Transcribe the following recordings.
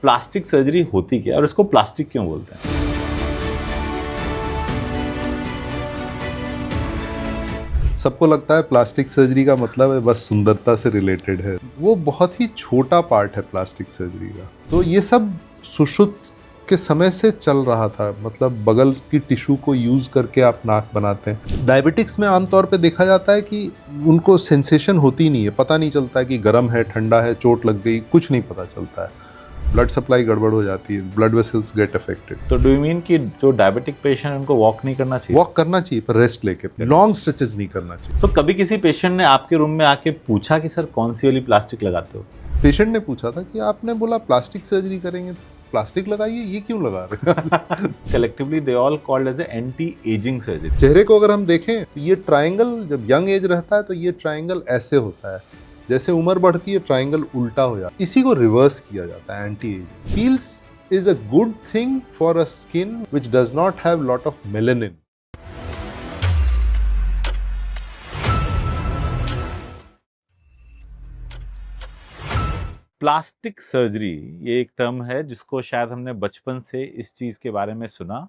Plastic surgery होती क्या है और इसको प्लास्टिक क्यों बोलते हैं? सबको लगता है प्लास्टिक सर्जरी का मतलब है बस सुंदरता से रिलेटेड है। वो बहुत ही छोटा पार्ट है प्लास्टिक सर्जरी का। तो ये सब सुश्रुत के समय से चल रहा था, मतलब बगल की टिश्यू को यूज करके आप नाक बनाते हैं। डायबिटिक्स में आमतौर पे देखा जाता है कि उनको सेंसेशन होती नहीं है, पता नहीं चलता है कि गर्म है, ठंडा है, चोट लग गई, कुछ नहीं पता चलता है। ब्लड सप्लाई गड़बड़ हो जाती है, ब्लड वेसल्स गेट अफेक्टेड। तो डू यू मीन कि जो डायबिटिक पेशेंट है उनको वॉक नहीं करना चाहिए? वॉक करना चाहिए पर रेस्ट लेके, लॉन्ग स्ट्रेचेस नहीं करना चाहिए। सो कभी किसी पेशेंट ने आपके रूम में आके पूछा कि सर कौन सी वाली प्लास्टिक लगाते हो? पेशेंट ने पूछा था कि आपने बोला प्लास्टिक सर्जरी करेंगे तो प्लास्टिक लगाइए, ये क्यों लगा रहे हैं? Collectively they all called as anti ageing surgery. चेहरे को अगर हम देखें तो ये ट्रायंगल जब यंग एज रहता है तो ये ट्रायंगल ऐसे होता है, जैसे उम्र बढ़ती है ट्रायंगल उल्टा हो जाता है। इसी को रिवर्स किया जाता है anti ageing. Peels is a good thing for a skin which does not have lot of melanin. Plastic surgery ये एक टर्म है जिसको शायद हमने बचपन से इस चीज़ के बारे में सुना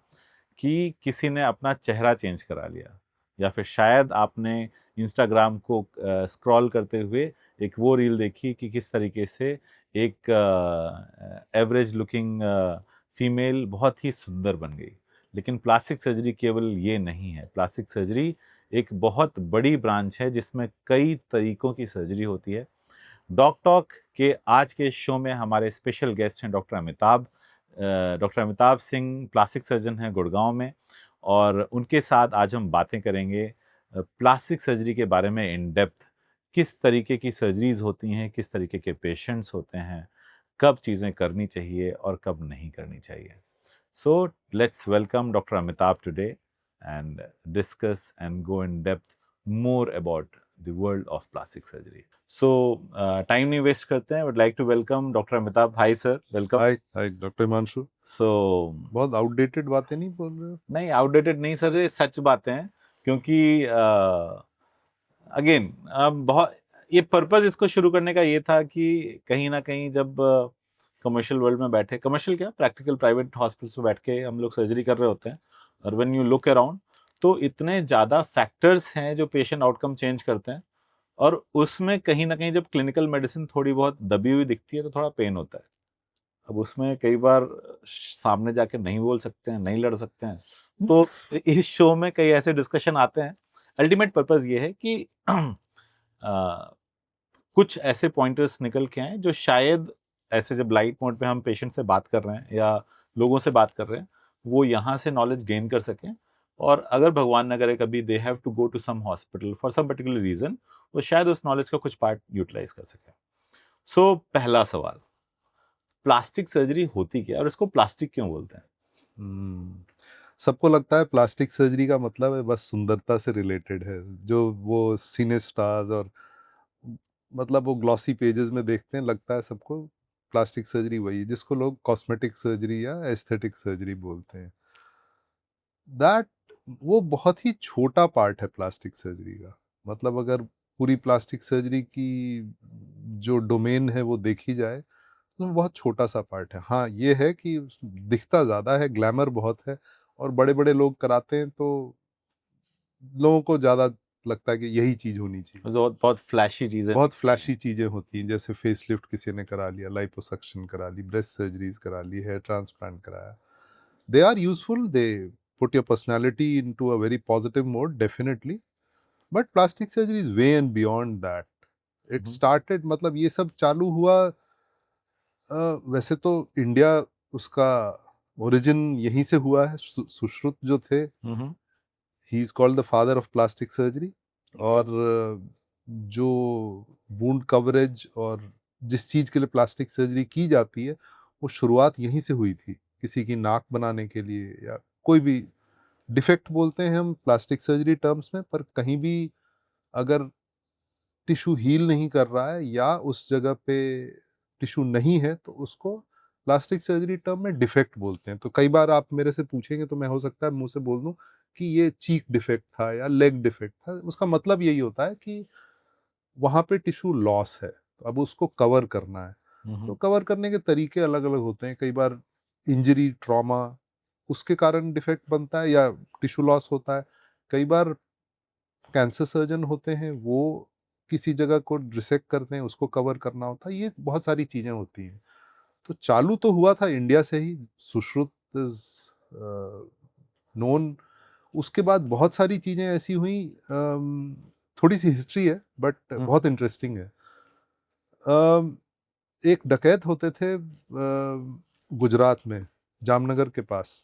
कि किसी ने अपना चेहरा चेंज करा लिया, या फिर शायद आपने इंस्टाग्राम को स्क्रॉल करते हुए एक वो रील देखी कि किस तरीके से एक एवरेज लुकिंग फीमेल बहुत ही सुंदर बन गई। लेकिन प्लास्टिक सर्जरी केवल ये नहीं है। प्लास्टिक सर्जरी एक बहुत बड़ी ब्रांच है जिसमें कई तरीकों की सर्जरी होती है। डॉक टॉक के आज के शो में हमारे स्पेशल गेस्ट हैं doctor Amitabh. Doctor Amitabh Singh plastic surgeon हैं गुड़गांव में, और उनके साथ आज हम बातें करेंगे प्लास्टिक सर्जरी के बारे में इन डेप्थ। किस तरीके की सर्जरीज होती हैं, किस तरीके के पेशेंट्स होते हैं, कब चीज़ें करनी चाहिए और कब नहीं करनी चाहिए। So let's welcome doctor Amitabh today and discuss and go in depth more about the world of plastic surgery. So, time नहीं वेस्ट करते हैं. I would like to welcome Dr. Amitabh. Hi sir, welcome. Hi hi doctor Himanshu. So, बहुत outdated बातें नहीं बोल रहे हो? नहीं आउटडेटेड नहीं सर, ये सच बातें हैं, क्योंकि अगेन बहुत ये पर्पस इसको शुरू करने का ये था कि कहीं ना कहीं जब कमर्शियल वर्ल्ड में बैठे, कमर्शियल क्या प्रैक्टिकल प्राइवेट हॉस्पिटल्स में बैठ के हम लोग सर्जरी कर रहे होते हैं, और व्हेन यू लुक अराउंड तो इतने ज़्यादा फैक्टर्स हैं जो पेशेंट आउटकम चेंज करते हैं, और उसमें कहीं ना कहीं जब क्लिनिकल मेडिसिन थोड़ी बहुत दबी हुई दिखती है तो थोड़ा पेन होता है। अब उसमें कई बार सामने जाके नहीं बोल सकते हैं, नहीं लड़ सकते हैं, तो इस शो में कई ऐसे डिस्कशन आते हैं। अल्टीमेट पर्पस ये है कि कुछ ऐसे पॉइंटर्स निकल के आए जो शायद ऐसे जब लाइट मोड पे हम पेशेंट से बात कर रहे हैं या लोगों से बात कर रहे हैं, वो यहाँ से नॉलेज गेन कर सकें, और अगर भगवान न करे कभी they have to go to some hospital for some particular reason, वो शायद उस नॉलेज का कुछ पार्ट यूटिलाइज कर सकें। सो पहला सवाल, प्लास्टिक सर्जरी होती क्या और इसको प्लास्टिक क्यों बोलते हैं? सबको लगता है प्लास्टिक सर्जरी का मतलब है बस सुंदरता से रिलेटेड है। जो वो सिने स्टार्स और मतलब वो ग्लॉसी पेजेस में देखते हैं, लगता है सबको प्लास्टिक सर्जरी वही है जिसको लोग कॉस्मेटिक सर्जरी या एस्थेटिक सर्जरी बोलते हैं। दैट वो बहुत ही छोटा पार्ट है प्लास्टिक सर्जरी का। मतलब अगर पूरी प्लास्टिक सर्जरी की जो डोमेन है वो देखी जाए तो बहुत छोटा सा पार्ट है। हाँ, ये है कि दिखता ज़्यादा है, ग्लैमर बहुत है, और बड़े-बड़े लोग कराते हैं तो लोगों को ज़्यादा लगता है कि यही चीज़ होनी चाहिए। बहुत बहुत फ्लैशी चीज़ें, बहुत फ्लैशी चीज़ें होती हैं, जैसे फेसलिफ्ट किसी ने करा लिया, लाइपोसक्शन करा ली, ब्रेस्ट सर्जरीज़ करा ली, हेयर ट्रांसप्लांट कराया। They are useful, they put your personality into a very positive mode definitely, but plastic surgery is way and beyond that. It started, मतलब ये सब चालू हुआ वैसे तो इंडिया, उसका ओरिजिन यहीं से हुआ है। सुश्रुत जो थे, he is called the father of plastic surgery. और जो वुंड कवरेज और जिस चीज़ के लिए प्लास्टिक सर्जरी की जाती है वो शुरुआत यहीं से हुई थी, किसी की नाक बनाने के लिए या कोई भी डिफेक्ट बोलते हैं हम प्लास्टिक सर्जरी टर्म्स में, पर कहीं भी अगर टिश्यू हील नहीं कर रहा है या उस जगह पे टिश्यू नहीं है तो उसको प्लास्टिक सर्जरी टर्म में डिफेक्ट बोलते हैं। तो कई बार आप मेरे से पूछेंगे तो मैं हो सकता है मुंह से बोल दूं कि ये चीक डिफेक्ट था या लेग डिफेक्ट था। उसका मतलब यही होता है कि वहाँ पे टिश्यू लॉस है, तो अब उसको कवर करना है। तो कवर करने के तरीके अलग अलग होते हैं। कई बार इंजरी, ट्रॉमा, उसके कारण डिफेक्ट बनता है या टिश्यू लॉस होता है। कई बार कैंसर सर्जन होते हैं, वो किसी जगह को डिसेक्ट करते हैं, उसको कवर करना होता है। ये बहुत सारी चीज़ें होती हैं। तो चालू तो हुआ था इंडिया से ही, सुश्रुत इज़ नोन। उसके बाद बहुत सारी चीज़ें ऐसी हुई, थोड़ी-सी हिस्ट्री है बट बहुत इंटरेस्टिंग है। अम, एक डकैत होते थे गुजरात में, जामनगर के पास।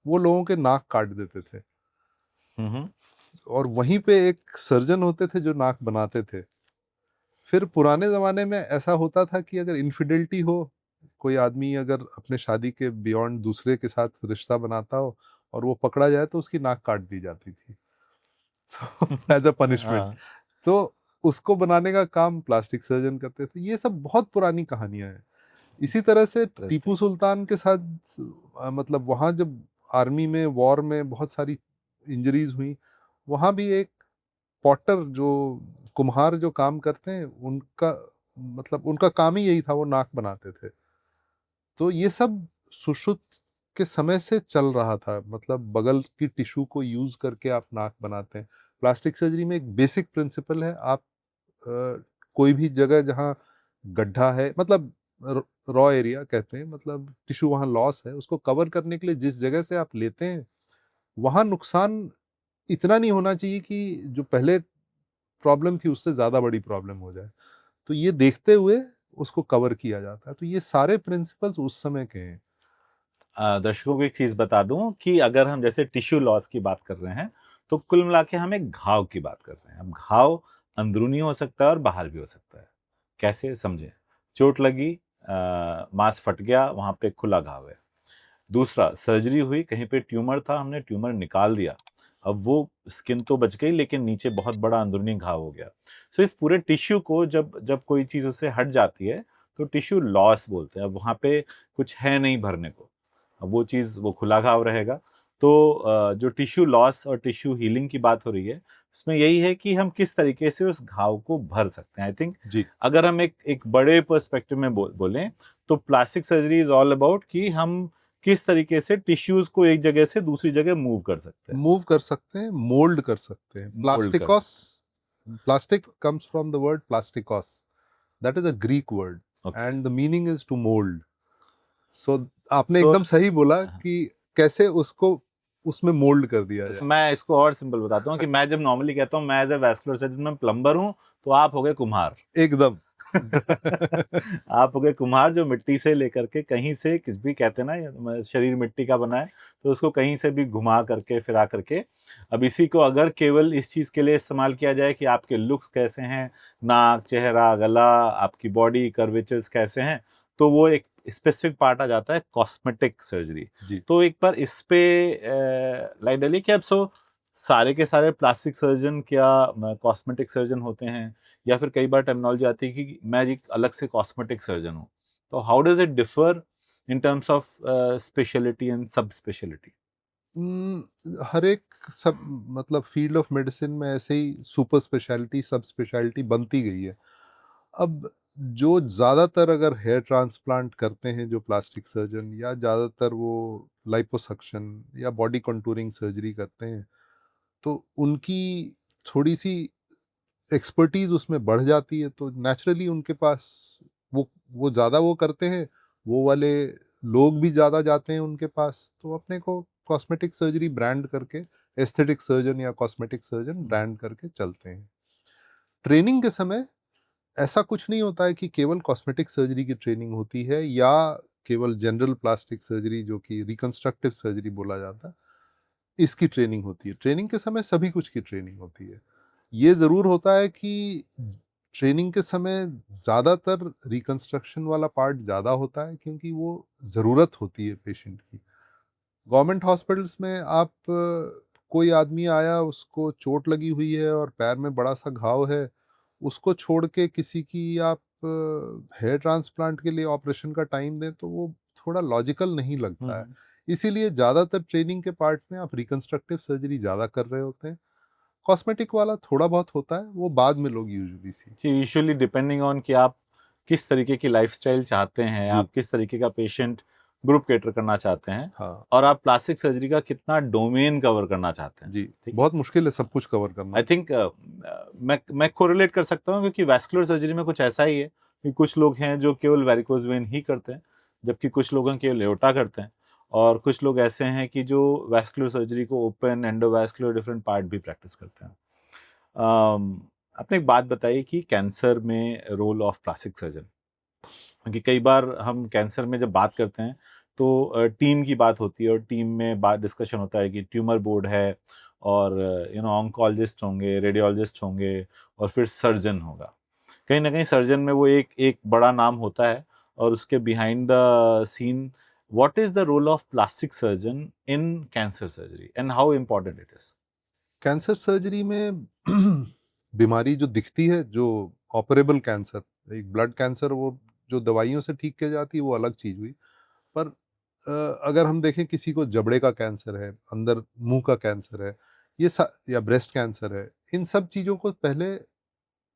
वो लोगों के नाक काट देते थे और वहीं पे एक सर्जन होते थे जो नाक बनाते थे। फिर पुराने ज़माने में ऐसा होता था कि अगर इन्फिडेलिटी हो, कोई आदमी अगर अपने शादी के बियॉन्ड दूसरे के साथ रिश्ता बनाता हो और वो पकड़ा जाए तो उसकी नाक काट दी जाती थी। तो एज़ अ पनिशमेंट। हाँ, तो उसको बनाने का काम प्लास्टिक सर्जन करते थे। ये सब बहुत पुरानी कहानियाँ हैं। इसी तरह से टीपू इंटरेस्टिंग। सुल्तान के साथ मतलब वहाँ जब आर्मी में, वॉर में बहुत सारी इंजरीज़ हुई, वहाँ भी एक पॉटर जो कुम्हार जो काम करते हैं, उनका मतलब उनका काम ही यही था, वो नाक बनाते थे। तो ये सब सुश्रुत के समय से चल रहा था, मतलब बगल की टिश्यू को यूज़ करके आप नाक बनाते हैं। प्लास्टिक सर्जरी में एक बेसिक प्रिंसिपल है, आप कोई भी जगह जहाँ गड्ढा है, मतलब रॉ एरिया कहते हैं, मतलब टिश्यू वहाँ लॉस है, उसको कवर करने के लिए जिस जगह से आप लेते हैं, वहाँ नुकसान इतना नहीं होना चाहिए कि जो पहले प्रॉब्लम थी उससे ज़्यादा बड़ी प्रॉब्लम हो जाए। तो ये देखते हुए उसको कवर किया जाता है। तो ये सारे प्रिंसिपल्स उस समय के हैं। दर्शकों को एक चीज बता दूं कि अगर हम जैसे टिश्यू लॉस की बात कर रहे हैं, तो कुल मिला के हम एक घाव की बात कर रहे हैं। अब घाव अंदरूनी हो सकता है और बाहर भी हो सकता है। कैसे, समझे? चोट लगी, मांस फट गया, वहां पे खुला घाव है। दूसरा, सर्जरी हुई, कहीं पे ट्यूमर था, हमने ट्यूमर निकाल दिया, अब वो स्किन तो बच गई लेकिन नीचे बहुत बड़ा अंदरूनी घाव हो गया। सो इस पूरे टिश्यू को जब जब कोई चीज उससे हट जाती है तो टिश्यू लॉस बोलते हैं। अब वहां पे कुछ है नहीं भरने को, अब वो चीज, वो खुला घाव रहेगा। तो जो टिश्यू लॉस और टिश्यू हीलिंग की बात हो रही है, उसमें यही है कि हम किस तरीके से उस घाव को भर सकते हैं। आई थिंक जी। अगर हम एक बड़े पर्सपेक्टिव में बोलें, तो plastic surgery is all about कि हम किस तरीके से टिश्यूज को एक जगह से दूसरी जगह मूव कर सकते हैं, मूव कर सकते हैं, मोल्ड कर सकते हैं। मोल्ड कर प्लास्टिकोस, सकते plastic comes from the word plastikos. That is a Greek word हैं। Okay. and the meaning is to mold. So आपने तो एकदम सही बोला कि कैसे उसको उसमें मोल्ड कर दिया जाए। मैं इसको और सिंपल बताता हूँ कि मैं जब नॉर्मली कहता हूँ मैं एज ए वैस्कुलर सर्जन में प्लम्बर हूँ, तो आप हो गए कुम्हार। एकदम। आप हो गए कुम्हार, जो मिट्टी से लेकर के कहीं से कुछ भी कहते हैं ना, शरीर मिट्टी का बना है, तो उसको कहीं से भी घुमा करके फिरा करके, अब इसी को अगर केवल इस चीज के लिए इस्तेमाल किया जाए कि आपके लुक्स कैसे हैं, नाक, चेहरा, गला, आपकी बॉडी कर्वेचर्स कैसे हैं, तो वो एक स्पेसिफिक पार्ट आ जाता है कॉस्मेटिक सर्जरी। जी। तो एक बार इस पे लाइट डालिए कि अब सारे के सारे प्लास्टिक सर्जन क्या कॉस्मेटिक सर्जन होते हैं, या फिर कई बार टर्मिनोलॉजी आती है कि मैं एक अलग से कॉस्मेटिक सर्जन हूँ। तो how does it differ in terms of speciality and सब स्पेशलिटी? हर एक सब मतलब फील्ड ऑफ मेडिसिन में ऐसे ही सुपर स्पेशलिटी, सब स्पेशलिटी बनती गई है। अब जो ज़्यादातर अगर हेयर ट्रांसप्लांट करते हैं जो प्लास्टिक सर्जन, या ज़्यादातर वो लाइपोसक्शन या बॉडी कंटूरिंग सर्जरी करते हैं, तो उनकी थोड़ी-सी एक्सपर्टीज़ उसमें बढ़ जाती है, तो नेचुरली उनके पास वो ज़्यादा वो करते हैं, वो वाले लोग भी ज़्यादा जाते हैं उनके पास, तो अपने को कॉस्मेटिक सर्जरी ब्रांड करके, एस्थेटिक सर्जन या कॉस्मेटिक सर्जन ब्रांड करके चलते हैं। ट्रेनिंग के समय ऐसा कुछ नहीं होता है कि केवल कॉस्मेटिक सर्जरी की ट्रेनिंग होती है या केवल जनरल प्लास्टिक सर्जरी जो कि रिकंस्ट्रक्टिव सर्जरी बोला जाता है, इसकी ट्रेनिंग होती है। ट्रेनिंग के समय सभी कुछ की ट्रेनिंग होती है। ये ज़रूर होता है कि ट्रेनिंग के समय ज़्यादातर रिकंस्ट्रक्शन वाला पार्ट ज़्यादा होता है क्योंकि वो ज़रूरत होती है पेशेंट की। गवर्नमेंट हॉस्पिटल्स में आप कोई आदमी आया, उसको चोट लगी हुई है और पैर में बड़ा सा घाव है, उसको छोड़ के किसी की आप हेयर ट्रांसप्लांट के लिए ऑपरेशन का टाइम दें तो वो थोड़ा लॉजिकल नहीं लगता है। इसीलिए ज़्यादातर ट्रेनिंग के पार्ट में आप रिकंस्ट्रक्टिव सर्जरी ज़्यादा कर रहे होते हैं। कॉस्मेटिक वाला थोड़ा बहुत होता है, वो बाद में लोग यूजुअली सीखते यूजुअली डिपेंडिंग ऑन कि आप किस तरीके की लाइफस्टाइल चाहते हैं, जी। आप किस तरीके का पेशेंट ग्रुप कैटर करना चाहते हैं, हाँ और आप प्लास्टिक सर्जरी का कितना डोमेन कवर करना चाहते हैं। जी, ठीक है, बहुत मुश्किल है सब कुछ कवर करना। आई थिंक मैं कोरिलेट कर सकता हूँ, क्योंकि वैस्कुलर सर्जरी में कुछ ऐसा ही है कि कुछ लोग हैं जो केवल वेरिकोज वेन ही करते हैं, जबकि कुछ लोग हैं केवल एओर्टा करते हैं, और कुछ लोग ऐसे हैं कि जो वैस्कुलर सर्जरी को ओपन, एंडोवैस्कुलर, डिफरेंट पार्ट भी प्रैक्टिस करते हैं। आपने एक बात बताई कि कैंसर में रोल ऑफ प्लास्टिक सर्जन, क्योंकि कई बार हम कैंसर में जब बात करते हैं तो टीम की बात होती है, और टीम में बात डिस्कशन होता है कि ट्यूमर बोर्ड है, और ऑन्कोलॉजिस्ट होंगे, रेडियोलॉजिस्ट होंगे, और फिर सर्जन होगा। कहीं ना कहीं सर्जन में वो एक एक बड़ा नाम होता है, और उसके behind the scene what is the role of plastic surgeon in cancer surgery and how important it is. Cancer surgery में बीमारी जो दिखती है, जो ऑपरेबल कैंसर, एक ब्लड कैंसर, वो जो दवाइयों से ठीक की जाती है वो अलग चीज़ हुई। पर अगर हम देखें किसी को जबड़े का कैंसर है, अंदर मुंह का कैंसर है, या ब्रेस्ट कैंसर है, इन सब चीज़ों को पहले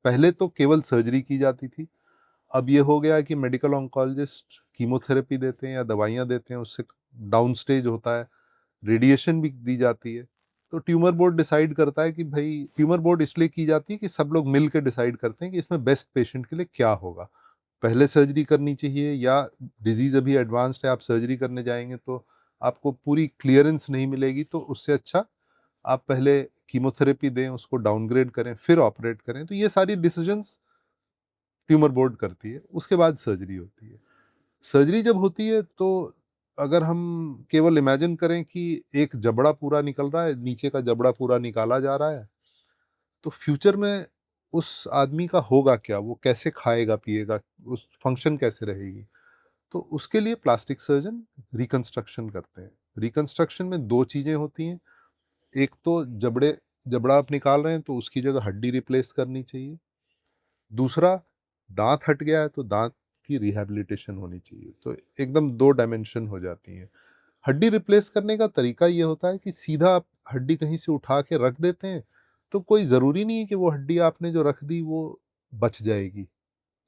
पहले तो केवल सर्जरी की जाती थी। अब ये हो गया है कि मेडिकल ऑन्कोलॉजिस्ट कीमोथेरेपी देते हैं या दवाइयाँ देते हैं, उससे डाउन स्टेज होता है, रेडिएशन भी दी जाती है। तो ट्यूमर बोर्ड डिसाइड करता है कि भाई, ट्यूमर बोर्ड इसलिए की जाती है कि सब लोग मिल के डिसाइड करते हैं कि इसमें बेस्ट पेशेंट के लिए क्या होगा, पहले सर्जरी करनी चाहिए या डिजीज़ अभी एडवांस्ड है, आप सर्जरी करने जाएंगे तो आपको पूरी क्लियरेंस नहीं मिलेगी, तो उससे अच्छा आप पहले कीमोथेरेपी दें, उसको डाउनग्रेड करें, फिर ऑपरेट करें। तो ये सारी डिसीजंस ट्यूमर बोर्ड करती है, उसके बाद सर्जरी होती है। सर्जरी जब होती है तो अगर हम केवल इमेजिन करें कि एक जबड़ा पूरा निकल रहा है, नीचे का जबड़ा पूरा निकाला जा रहा है, तो फ्यूचर में उस आदमी का होगा क्या, वो कैसे खाएगा पिएगा, उस फंक्शन कैसे रहेगी। तो उसके लिए प्लास्टिक सर्जन रिकंस्ट्रक्शन करते हैं। रिकंस्ट्रक्शन में दो चीज़ें होती हैं, एक तो जबड़ा आप निकाल रहे हैं तो उसकी जगह हड्डी रिप्लेस करनी चाहिए, दूसरा दांत हट गया है तो दांत की रिहैबिलिटेशन होनी चाहिए। तो एकदम दो डायमेंशन हो जाती हैं। हड्डी रिप्लेस करने का तरीका ये होता है कि सीधा आप हड्डी कहीं से उठा के रख देते हैं, तो कोई ज़रूरी नहीं है कि वो हड्डी आपने जो रख दी वो बच जाएगी।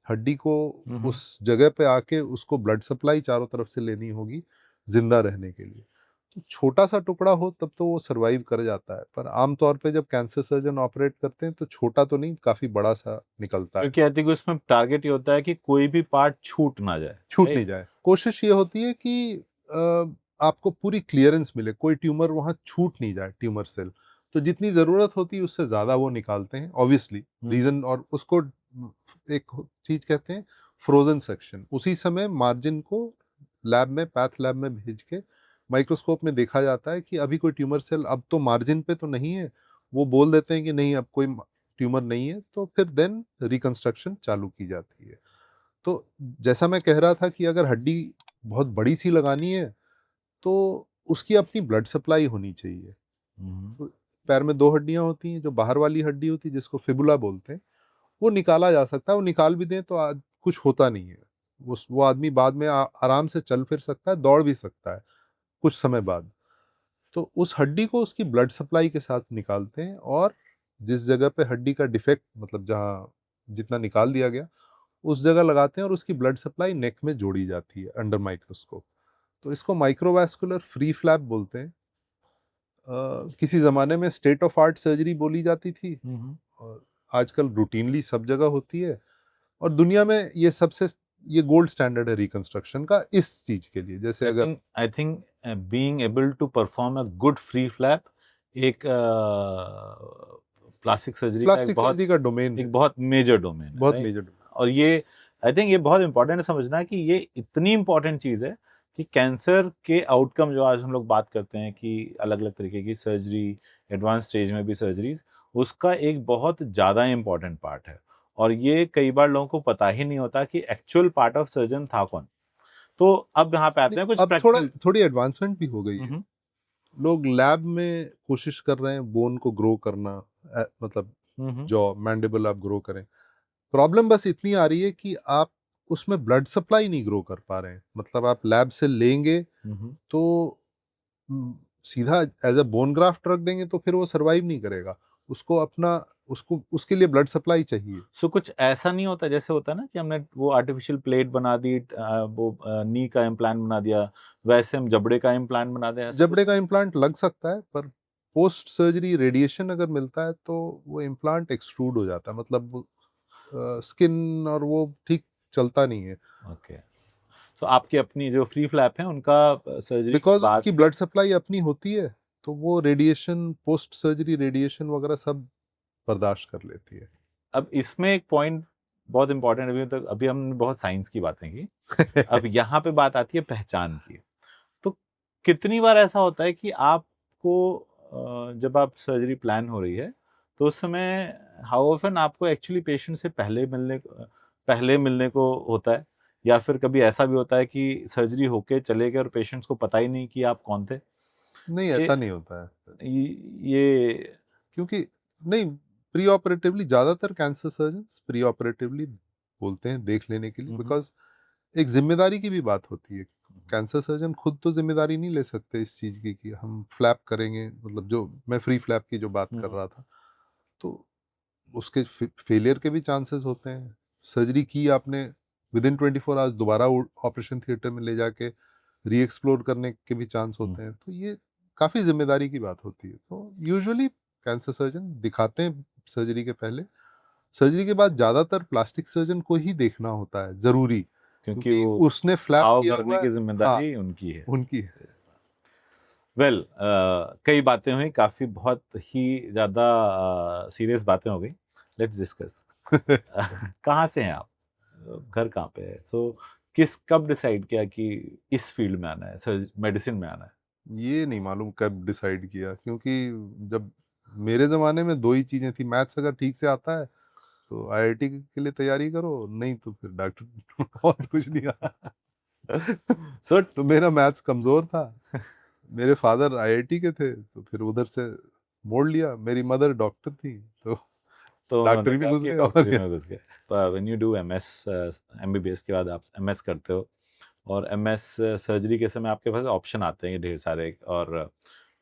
हड्डी को उस जगह पे आके उसको ब्लड सप्लाई चारों तरफ से लेनी होगी जिंदा रहने के लिए। तो छोटा सा टुकड़ा हो तब तो वो सरवाइव कर जाता है, पर आमतौर पे जब कैंसर सर्जन ऑपरेट करते हैं तो छोटा तो नहीं, काफ़ी बड़ा सा निकलता है। क्योंकि आई थिंक उसमें टारगेट ये होता है कि कोई भी पार्ट छूट ना जाए, छूट नहीं राइट। जाए। कोशिश ये होती है कि आपको पूरी क्लियरेंस मिले, कोई ट्यूमर वहाँ छूट नहीं जाए, ट्यूमर सेल। तो जितनी ज़रूरत होती है उससे ज़्यादा वो निकालते हैं ऑब्वियसली रीज़न, और उसको एक चीज़ कहते हैं फ्रोज़न सेक्शन। उसी समय मार्जिन को लैब में, पैथ लैब में भेज के माइक्रोस्कोप में देखा जाता है कि अभी कोई ट्यूमर सेल अब तो मार्जिन पे तो नहीं है। वो बोल देते हैं कि नहीं, अब कोई ट्यूमर नहीं है, तो फिर देन रिकंस्ट्रक्शन चालू की जाती है। तो जैसा मैं कह रहा था कि अगर हड्डी बहुत बड़ी सी लगानी है तो उसकी अपनी ब्लड सप्लाई होनी चाहिए। तो पैर में दो हड्डियां होती हैं, जो बाहर वाली हड्डी होती है जिसको फिबुला बोलते हैं, वो निकाला जा सकता है। वो निकाल भी दें तो आज कुछ होता नहीं है। वो आदमी बाद में आराम से चल फिर सकता है, दौड़ भी सकता है कुछ समय बाद। तो उस हड्डी को उसकी ब्लड सप्लाई के साथ निकालते हैं, और जिस जगह पे हड्डी का डिफेक्ट, मतलब जहाँ जितना निकाल दिया गया, उस जगह लगाते हैं और उसकी ब्लड सप्लाई नेक में जोड़ी जाती है अंडर माइक्रोस्कोप। तो इसको माइक्रोवास्कुलर फ्री फ्लैप बोलते हैं। किसी ज़माने में स्टेट ऑफ आर्ट सर्जरी बोली जाती थी, और आजकल रूटीनली सब जगह होती है, और दुनिया में ये गोल्ड स्टैंडर्ड है रिकंस्ट्रक्शन का इस चीज़ के लिए। जैसे अगर I think being able to perform a good free flap एक प्लास्टिक सर्जरी का प्लास्टिक सर्जरी का डोमेन है, एक बहुत मेजर डोमेन है, बहुत राइट। मेजर। और ये आई थिंक ये बहुत इंपॉर्टेंट है समझना कि ये इतनी इंपॉर्टेंट चीज़ है कि कैंसर के आउटकम जो आज हम लोग बात करते हैं कि अलग अलग तरीके की सर्जरी, एडवांस स्टेज में भी सर्जरीज, उसका एक बहुत ज़्यादा इंपॉर्टेंट पार्ट है। और ये कई बार लोगों को पता ही नहीं होता कि एक्चुअल पार्ट ऑफ सर्जन था कौन। तो अब यहाँ पे आते हैं कुछ अब प्रैक्टिकल। थोड़ी एडवांसमेंट भी हो गई है। लोग लैब में कोशिश कर रहे हैं बोन को ग्रो करना, मतलब जॉ मैंडिबल आप ग्रो करें। प्रॉब्लम बस इतनी आ रही है कि आप उसमें ब्लड सप्लाई नहीं ग्रो कर पा रहे हैं। मतलब आप लैब से लेंगे तो सीधा एज अ बोन ग्राफ्ट रख देंगे तो फिर वो सरवाइव नहीं करेगा। उसको अपना उसके लिए ब्लड सप्लाई चाहिए। सो कुछ ऐसा नहीं होता जैसे होता है ना कि हमने वो आर्टिफिशियल प्लेट बना दी, वो नी का इम्प्लांट बना दिया, वैसे हम जबड़े का इम्प्लांट बना दें, ऐसा कुछ? जबड़े का इम्प्लांट लग सकता है, पर पोस्ट सर्जरी रेडिएशन अगर मिलता है तो वो इम्प्लांट एक्सट्रूड हो जाता है, मतलब स्किन और वो ठीक चलता नहीं है, ओके। तो आपकी अपनी जो फ्री फ्लैप है उनका सर्जरी के बिकॉज बाद उनकी से ब्लड सप्लाई अपनी होती है, तो वो रेडिएशन, पोस्ट सर्जरी रेडिएशन वगैरह सब बर्दाश्त कर लेती है। अब इसमें एक पॉइंट बहुत इंपॉर्टेंट, अभी हमने बहुत साइंस की बातें की, अब यहाँ पे बात आती है पहचान की। तो कितनी बार ऐसा होता है कि आपको जब आप सर्जरी प्लान हो रही है तो उस समय हाउ ऑफन आपको एक्चुअली पेशेंट से पहले मिलने को होता है, या फिर कभी ऐसा भी होता है कि सर्जरी होके चले गए और पेशेंट्स को पता ही नहीं कि आप कौन थे? नहीं, ये ऐसा नहीं होता है, ये क्योंकि नहीं, प्री ऑपरेटिवली ज्यादातर कैंसर सर्जन्स प्री ऑपरेटिवली बोलते हैं देख लेने के लिए, बिकॉज एक जिम्मेदारी की भी बात होती है। कैंसर सर्जन खुद तो जिम्मेदारी नहीं ले सकते इस चीज की कि हम फ्लैप करेंगे, मतलब जो मैं फ्री फ्लैप की जो बात कर रहा था, तो उसके फेलियर के भी चांसेस होते हैं। सर्जरी की आपने, विद इन 24 आवर्स दोबारा ऑपरेशन थिएटर में ले जाके री एक्सप्लोर करने के भी चांस होते हैं, तो ये काफ़ी जिम्मेदारी की बात होती है। तो यूजुअली कैंसर सर्जन दिखाते हैं सर्जरी के पहले। सर्जरी के बाद ज़्यादातर प्लास्टिक सर्जन को ही देखना होता है, ज़रूरी, क्योंकि क्योंकि वो उसने फ्लैप घाव किया भरने हुआ है। की हाँ, जिम्मेदारी उनकी है। उनकी है। वेल कई बातें हुई, काफी बहुत ही ज्यादा सीरियस बातें हो गई। Let's discuss. कहाँ से हैं आप? घर कहाँ पे है? कब डिसाइड किया कि इस फील्ड में आना है, सर मेडिसिन में आना है? ये नहीं मालूम कब डिसाइड किया, क्योंकि जब मेरे ज़माने में दो ही चीज़ें थी, मैथ्स अगर ठीक से आता है तो आईआईटी के लिए तैयारी करो, नहीं तो फिर डॉक्टर और कुछ नहीं आता। सो तो मेरा मैथ्स कमज़ोर था, मेरे फादर आईआईटी के थे, तो फिर उधर से मोड़ लिया। मेरी मदर डॉक्टर थी, तो तो उन्होंने डॉक्टरी में कहा घुस कि गए। और डॉक्टरी में घुस गए। When you do MS, MBBS के बाद आप एमएस करते हो, और एमएस सर्जरी के समय आपके पास ऑप्शन आते हैं ढेर सारे, और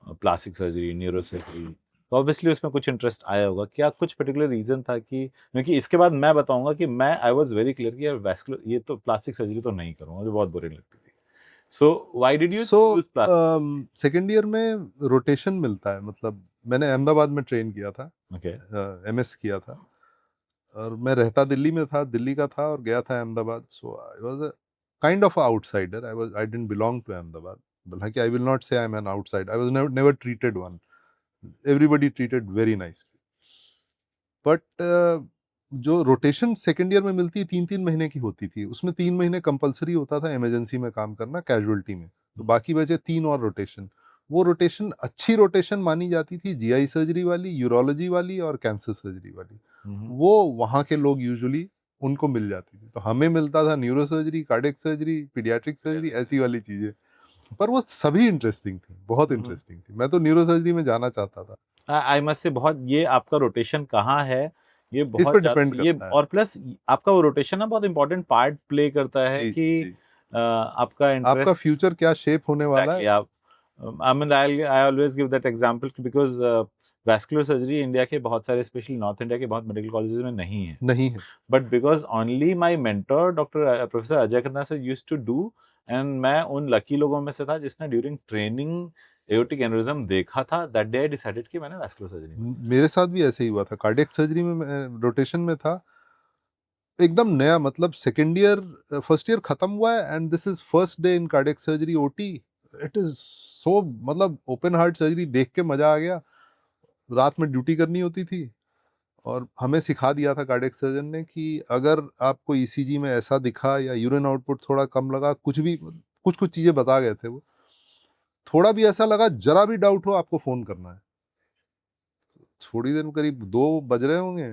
प्लास्टिक सर्जरी, न्यूरो सर्जरी, तो ऑब्वियसली उसमें कुछ इंटरेस्ट आया होगा। क्या कुछ पर्टिकुलर रीजन था कि, क्योंकि इसके बाद मैं बताऊंगा कि मैं आई वाज वेरी क्लियर कि यार वैस्कुलर, ये तो प्लास्टिक सर्जरी तो नहीं करूंगा, मुझे बहुत बोरिंग लगती थी। So why did you so choose plastic? Second year में रोटेशन मिलता है, मतलब मैंने अहमदाबाद में ट्रेन किया था, ओके। एमएस किया था, और मैं रहता दिल्ली में था, दिल्ली का था, और गया था Ahmedabad. So I was a kind of outsider, I didn't belong to Ahmedabad. हालांकि I will not say I am an outside, I was never treated one, everybody treated very nicely. But जो रोटेशन सेकेंड ईयर में मिलती है 3-3 महीने की होती थी, उसमें 3 महीने कंपलसरी होता था इमरजेंसी में काम करना, कैजुअलिटी में, तो बाकी बचे 3 और रोटेशन। वो रोटेशन अच्छी रोटेशन मानी जाती थी, जीआई सर्जरी वाली, यूरोलॉजी वाली और कैंसर सर्जरी वाली। वो वहाँ के लोग यूजुअली उनको मिल जाती थी, तो हमें मिलता था neuro surgery, cardiac surgery, paediatric surgery, ऐसी वाली चीजें। पर वो सभी इंटरेस्टिंग थी, बहुत इंटरेस्टिंग थी। मैं तो न्यूरो सर्जरी में जाना चाहता था। आई मस्ट से, बहुत ये आपका रोटेशन कहाँ है, ये इस पर बहुत डिपेंड ये, करता है। और प्लस आपका वो रोटेशन ना बहुत इंपॉर्टेंट पार्ट प्ले करता है जी कि जी, आपका आपका इंटरेस्ट। फ्यूचर क्या शेप होने वाला एग्जैक्टली। है। आप I mean I always give that example because vascular surgery India के बहुत सारे, स्पेशली नॉर्थ इंडिया के बहुत मेडिकल कॉलेजेस में नहीं है, नहीं है। But because only my mentor doctor professor Ajay Khanna sir used to do, and मैं उन लकी लोगों में से था जिसने ड्यूरिंग ट्रेनिंग एओर्टिक एन्युरिज्म देखा था, दैट डे आई डिसाइडेड कि मैंने वैस्कुलर सर्जरी में। मेरे साथ भी ऐसे ही हुआ था, कार्डियक सर्जरी में मैं रोटेशन में था, एकदम नया, मतलब सेकेंड ईयर, फर्स्ट ईयर खत्म हुआ है, and this is first day in cardiac surgery OT. It is so, मतलब ओपन हार्ट सर्जरी देख के मजा आ गया। रात में ड्यूटी करनी होती थी, और हमें सिखा दिया था कार्डियक सर्जन ने कि अगर आपको ईसीजी में ऐसा दिखा, या यूरिन आउटपुट थोड़ा कम लगा, कुछ भी, कुछ कुछ चीजें बता गए थे वो, थोड़ा भी ऐसा लगा, जरा भी डाउट हो, आपको फोन करना है। थोड़ी देर में, करीब 2 बज रहे होंगे,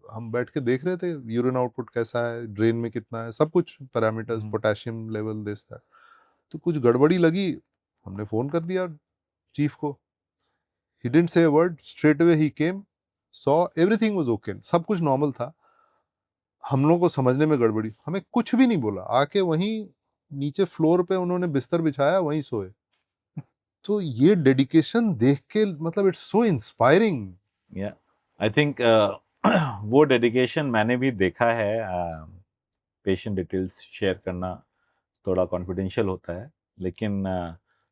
हम बैठ के देख रहे थे यूरिन आउटपुट कैसा है, ड्रेन में कितना है, सब कुछ parameters, potassium level, this that. तो कुछ गड़बड़ी लगी, हमने फोन कर दिया चीफ को। He didn't say a word, straight away he came, saw everything was okay, सब कुछ नॉर्मल था। हम लोगों को समझने में गड़बड़ी, हमें कुछ भी नहीं बोला, आके वहीं नीचे फ्लोर पे उन्होंने बिस्तर बिछाया, वहीं सोए। तो ये डेडिकेशन देख के, मतलब इट्स सो इंस्पायरिंग। या आई थिंक वो डेडिकेशन मैंने भी देखा है। पेशेंट डिटेल्स शेयर करना थोड़ा कॉन्फिडेंशियल होता है, लेकिन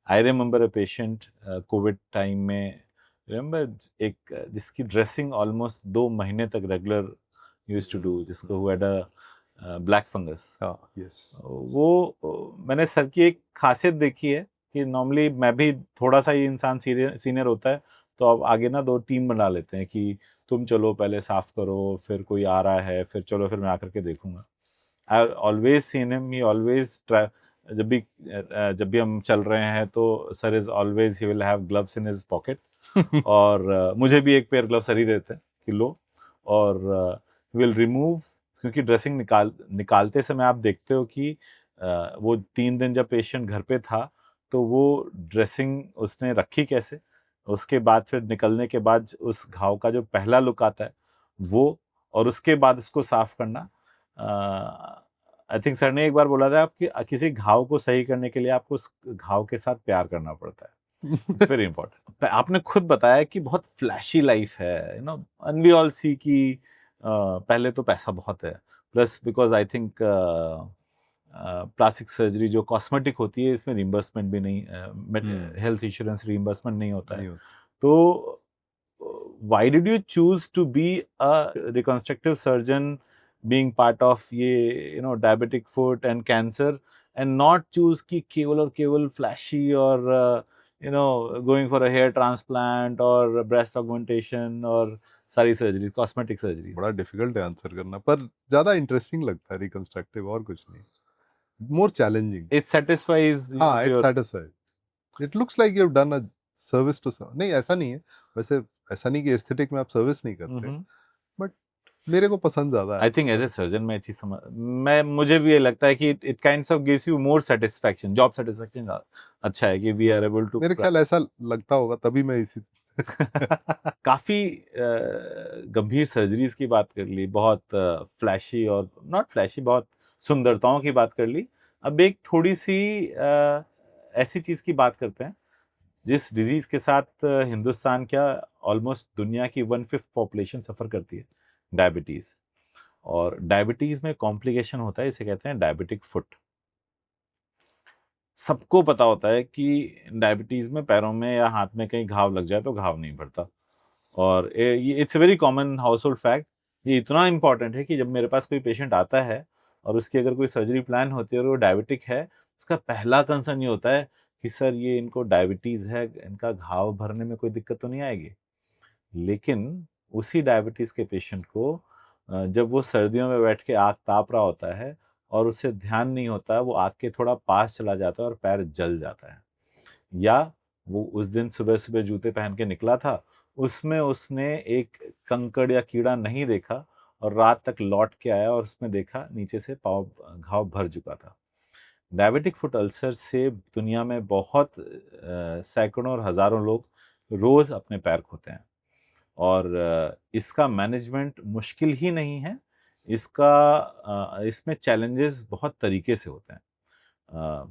I remember a patient Covid time में, रिमेम्बर एक जिसकी ड्रेसिंग ऑलमोस्ट 2 महीने तक रेगुलर यूज टू डू, जिसको हुआ ब्लैक फंगस। हाँ, यस। मैंने सर की एक खासियत देखी है कि नॉर्मली मैं भी थोड़ा सा ही इंसान सीनियर होता है, तो अब आगे ना 2 टीम बना लेते हैं कि तुम चलो पहले साफ करो, फिर कोई आ रहा है, फिर चलो फिर मैं आकर के देखूंगा। I always seen him, he always try, जब भी हम चल रहे हैं तो sir is always he will have gloves in his pocket. और मुझे भी एक पेयर ग्लव सर ही देते हैं कि लो, और विल रिमूव, क्योंकि ड्रेसिंग निकालते समय आप देखते हो कि वो 3 दिन जब पेशेंट घर पे था तो वो ड्रेसिंग उसने रखी कैसे, उसके बाद फिर निकलने के बाद उस घाव का जो पहला लुक आता है वो, और उसके बाद उसको साफ करना। आई थिंक सर ने एक बार बोला था कि किसी घाव को सही करने के लिए आपको उस घाव के साथ प्यार करना पड़ता है। It's very important. आपने खुद बताया कि बहुत फ्लैशी लाइफ है, एंड वी ऑल सी कि पहले तो पैसा बहुत है, plus because I think plastic surgery जो कॉस्मेटिक होती है इसमें रिम्बर्समेंट भी नहीं, हेल्थ इंश्योरेंस रिम्बर्समेंट नहीं होता है। तो why did you choose to be a reconstructive surgeon, being part of ये diabetic foot and cancer, and not choose कि केवल और केवल flashy और going for a hair transplant or breast augmentation और सारी सर्जरीज, कॉस्मेटिक सर्जरीज? बड़ा difficult है आंसर करना, पर ज्यादा इंटरेस्टिंग लगता है रिकंस्ट्रक्टिव, और कुछ नहीं, मोर चैलेंजिंग। इट सेटिस्फाइज हाँ, it your, satisfied, it looks like you have done a service to some, नहीं ऐसा नहीं है वैसे, ऐसा नहीं कि एस्थेटिक में आप सर्विस नहीं करते, बट मेरे को पसंद ज्यादा आई है। थिंक एज ए सर्जन मैं चीज समझ, मैं मुझे भी ये लगता है कि it kinds of gives you more satisfaction, job satisfaction अच्छा है कि वी आर एबल टू मेरे ख्याल ऐसा लगता होगा, तभी मैं इसी काफी गंभीर सर्जरीज की बात कर ली, बहुत फ्लैशी और नॉट फ्लैशी, बहुत सुंदरताओं की बात कर ली। अब एक थोड़ी सी ऐसी चीज की बात करते हैं जिस डिजीज के साथ हिंदुस्तान क्या ऑलमोस्ट दुनिया की 1/5 पॉपुलेशन सफर करती है, डायबिटीज। और डायबिटीज में कॉम्प्लिकेशन होता है, इसे कहते हैं डायबिटिक फुट। सबको पता होता है कि डायबिटीज में पैरों में या हाथ में कहीं घाव लग जाए तो घाव नहीं भरता, और ये it's a very common house hold fact. ये इतना इंपॉर्टेंट है कि जब मेरे पास कोई पेशेंट आता है और उसकी अगर कोई सर्जरी प्लान होती है और वो डायबिटिक है, उसका पहला कंसर्न ये होता है कि सर ये इनको डायबिटीज है, इनका घाव भरने में कोई दिक्कत तो नहीं आएगी। लेकिन उसी डायबिटीज के पेशेंट को जब वो सर्दियों में बैठ के आग ताप रहा होता है और उसे ध्यान नहीं होता है, वो आग के थोड़ा पास चला जाता है और पैर जल जाता है, या वो उस दिन सुबह सुबह जूते पहन के निकला था, उसमें उसने एक कंकड़ या कीड़ा नहीं देखा और रात तक लौट के आया और उसमें देखा नीचे से पाँव घाव भर चुका था। डायबिटिक फुट अल्सर से दुनिया में बहुत सैकड़ों और हजारों लोग रोज अपने पैर खोते हैं, और इसका मैनेजमेंट मुश्किल ही नहीं है। इसमें चैलेंजेस बहुत तरीके से होते हैं।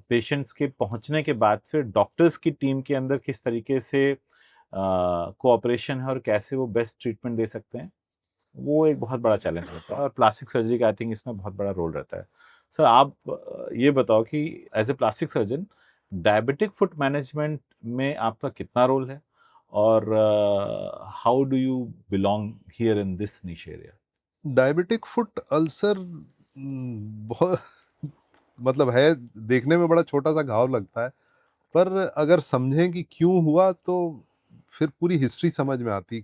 पेशेंट्स के पहुंचने के बाद फिर डॉक्टर्स की टीम के अंदर किस तरीके से कोऑपरेशन है और कैसे वो बेस्ट ट्रीटमेंट दे सकते हैं, वो एक बहुत बड़ा चैलेंज रहता है, और प्लास्टिक सर्जरी का आई थिंक इसमें बहुत बड़ा रोल रहता है। सर आप ये बताओ कि as a plastic surgeon diabetic foot management में आपका कितना रोल है, और how do you belong here in this niche area? Diabetic foot ulcer बहुत मतलब है, देखने में बड़ा छोटा सा घाव लगता है, पर अगर समझें कि क्यों हुआ तो फिर पूरी हिस्ट्री समझ में आती,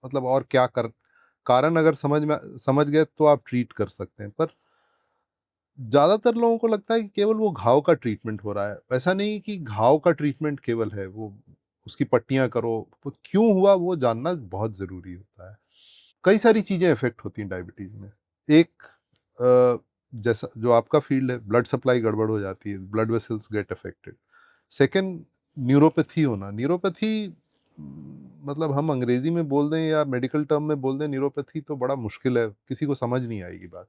मतलब और क्या कर, कारण अगर समझ गए तो आप ट्रीट कर सकते हैं। पर ज्यादातर लोगों को लगता है कि केवल वो घाव का ट्रीटमेंट हो रहा है, ऐसा नहीं कि घाव का ट्रीटमेंट केवल है वो, उसकी पट्टियां करो, वो क्यों हुआ वो जानना बहुत जरूरी होता है। कई सारी चीजें इफेक्ट होती हैं डायबिटीज में। एक जैसा जो आपका फील्ड है, ब्लड सप्लाई गड़बड़ हो जाती है, blood vessels get affected. Second, neuropathy होना। न्यूरोपैथी मतलब हम अंग्रेजी में बोल दें या मेडिकल टर्म में बोल दें न्यूरोपैथी तो बड़ा मुश्किल है, किसी को समझ नहीं आएगी बात।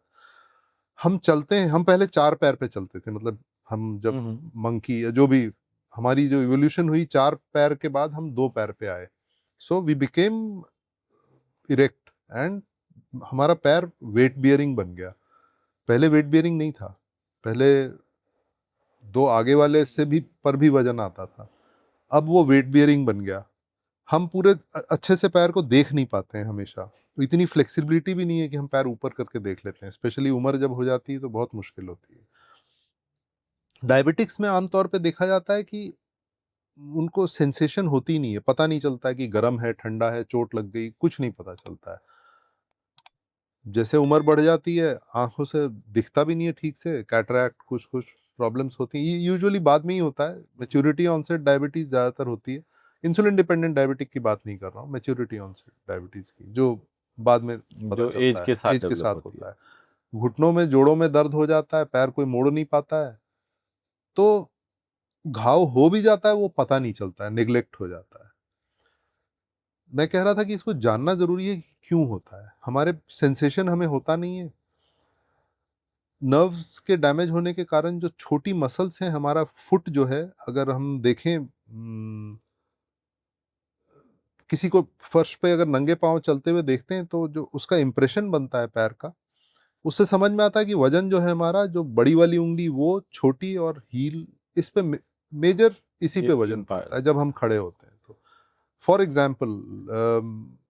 हम चलते हैं, हम पहले 4 पैर पे चलते थे, मतलब हम जब मंकी या जो भी, हमारी जो इवोल्यूशन हुई 4 पैर के बाद हम 2 पैर पे आए। So we became erect, and हमारा पैर वेट बियरिंग बन गया। पहले वेट बियरिंग नहीं था, पहले दो आगे वाले से भी पर भी वजन आता था, अब वो वेट बियरिंग बन गया। हम पूरे अच्छे से पैर को देख नहीं पाते हैं हमेशा, तो इतनी फ्लेक्सिबिलिटी भी नहीं है कि हम पैर ऊपर करके देख लेते हैं, स्पेशली उम्र जब हो जाती है तो बहुत मुश्किल होती है। डायबिटिक्स में आमतौर पे देखा जाता है कि उनको सेंसेशन होती नहीं है, पता नहीं चलता है कि गर्म है, ठंडा है, चोट लग गई, कुछ नहीं पता चलता है। जैसे उम्र बढ़ जाती है आंखों से दिखता भी नहीं है ठीक से, कैटरैक्ट, कुछ कुछ प्रॉब्लम्स होती हैं। ये यूजुअली बाद में ही होता है, मैच्योरिटी ऑनसेट डायबिटीज ज़्यादातर होती है। इंसुलिन डिपेंडेंट डायबिटिक की बात नहीं कर रहा हूँ, मैच्योरिटी ऑनसेट डायबिटीज की, जो बाद में पता जो चलता एज है, के साथ एज के डेवलप साथ होती होता है। घुटनों में, जोड़ों में दर्द हो जाता है, पैर कोई मोड़ नहीं पाता है, तो घाव हो भी जाता है वो पता नहीं चलता है, निगलेक्ट हो जाता है। मैं कह रहा था कि इसको जानना जरूरी है कि क्यों होता है। हमारे सेंसेशन हमें होता नहीं है, नर्व्स के डैमेज होने के कारण जो छोटी मसल्स हैं, हमारा फुट जो है, अगर हम देखें किसी को फर्श पे अगर नंगे पांव चलते हुए देखते हैं तो जो उसका इंप्रेशन बनता है पैर का, उससे समझ में आता है कि वजन जो है हमारा, जो बड़ी वाली उंगली वो छोटी और हील, इस पे मेजर इसी पे वजन पड़ता है जब हम खड़े होते हैं। तो फॉर एग्जाम्पल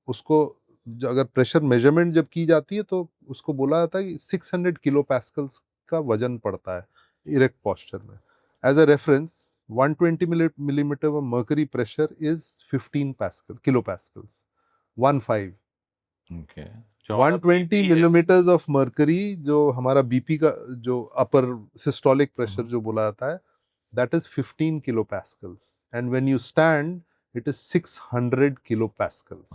उसको अगर प्रेशर मेजरमेंट जब की जाती है तो उसको बोला जाता है कि 600 किलो पैस्कल्स का वजन पड़ता है इरेक्ट पोस्चर में। As a reference 120 millimeter of mercury pressure is 15 pascal kilo pascals, 15 okay. 120 millimeters of mercury जो हमारा बीपी का जो अपर सिस्टोलिक प्रेशर जो बोला जाता है, that is 15 kilo pascals, and when you stand it is 600 kilo pascals.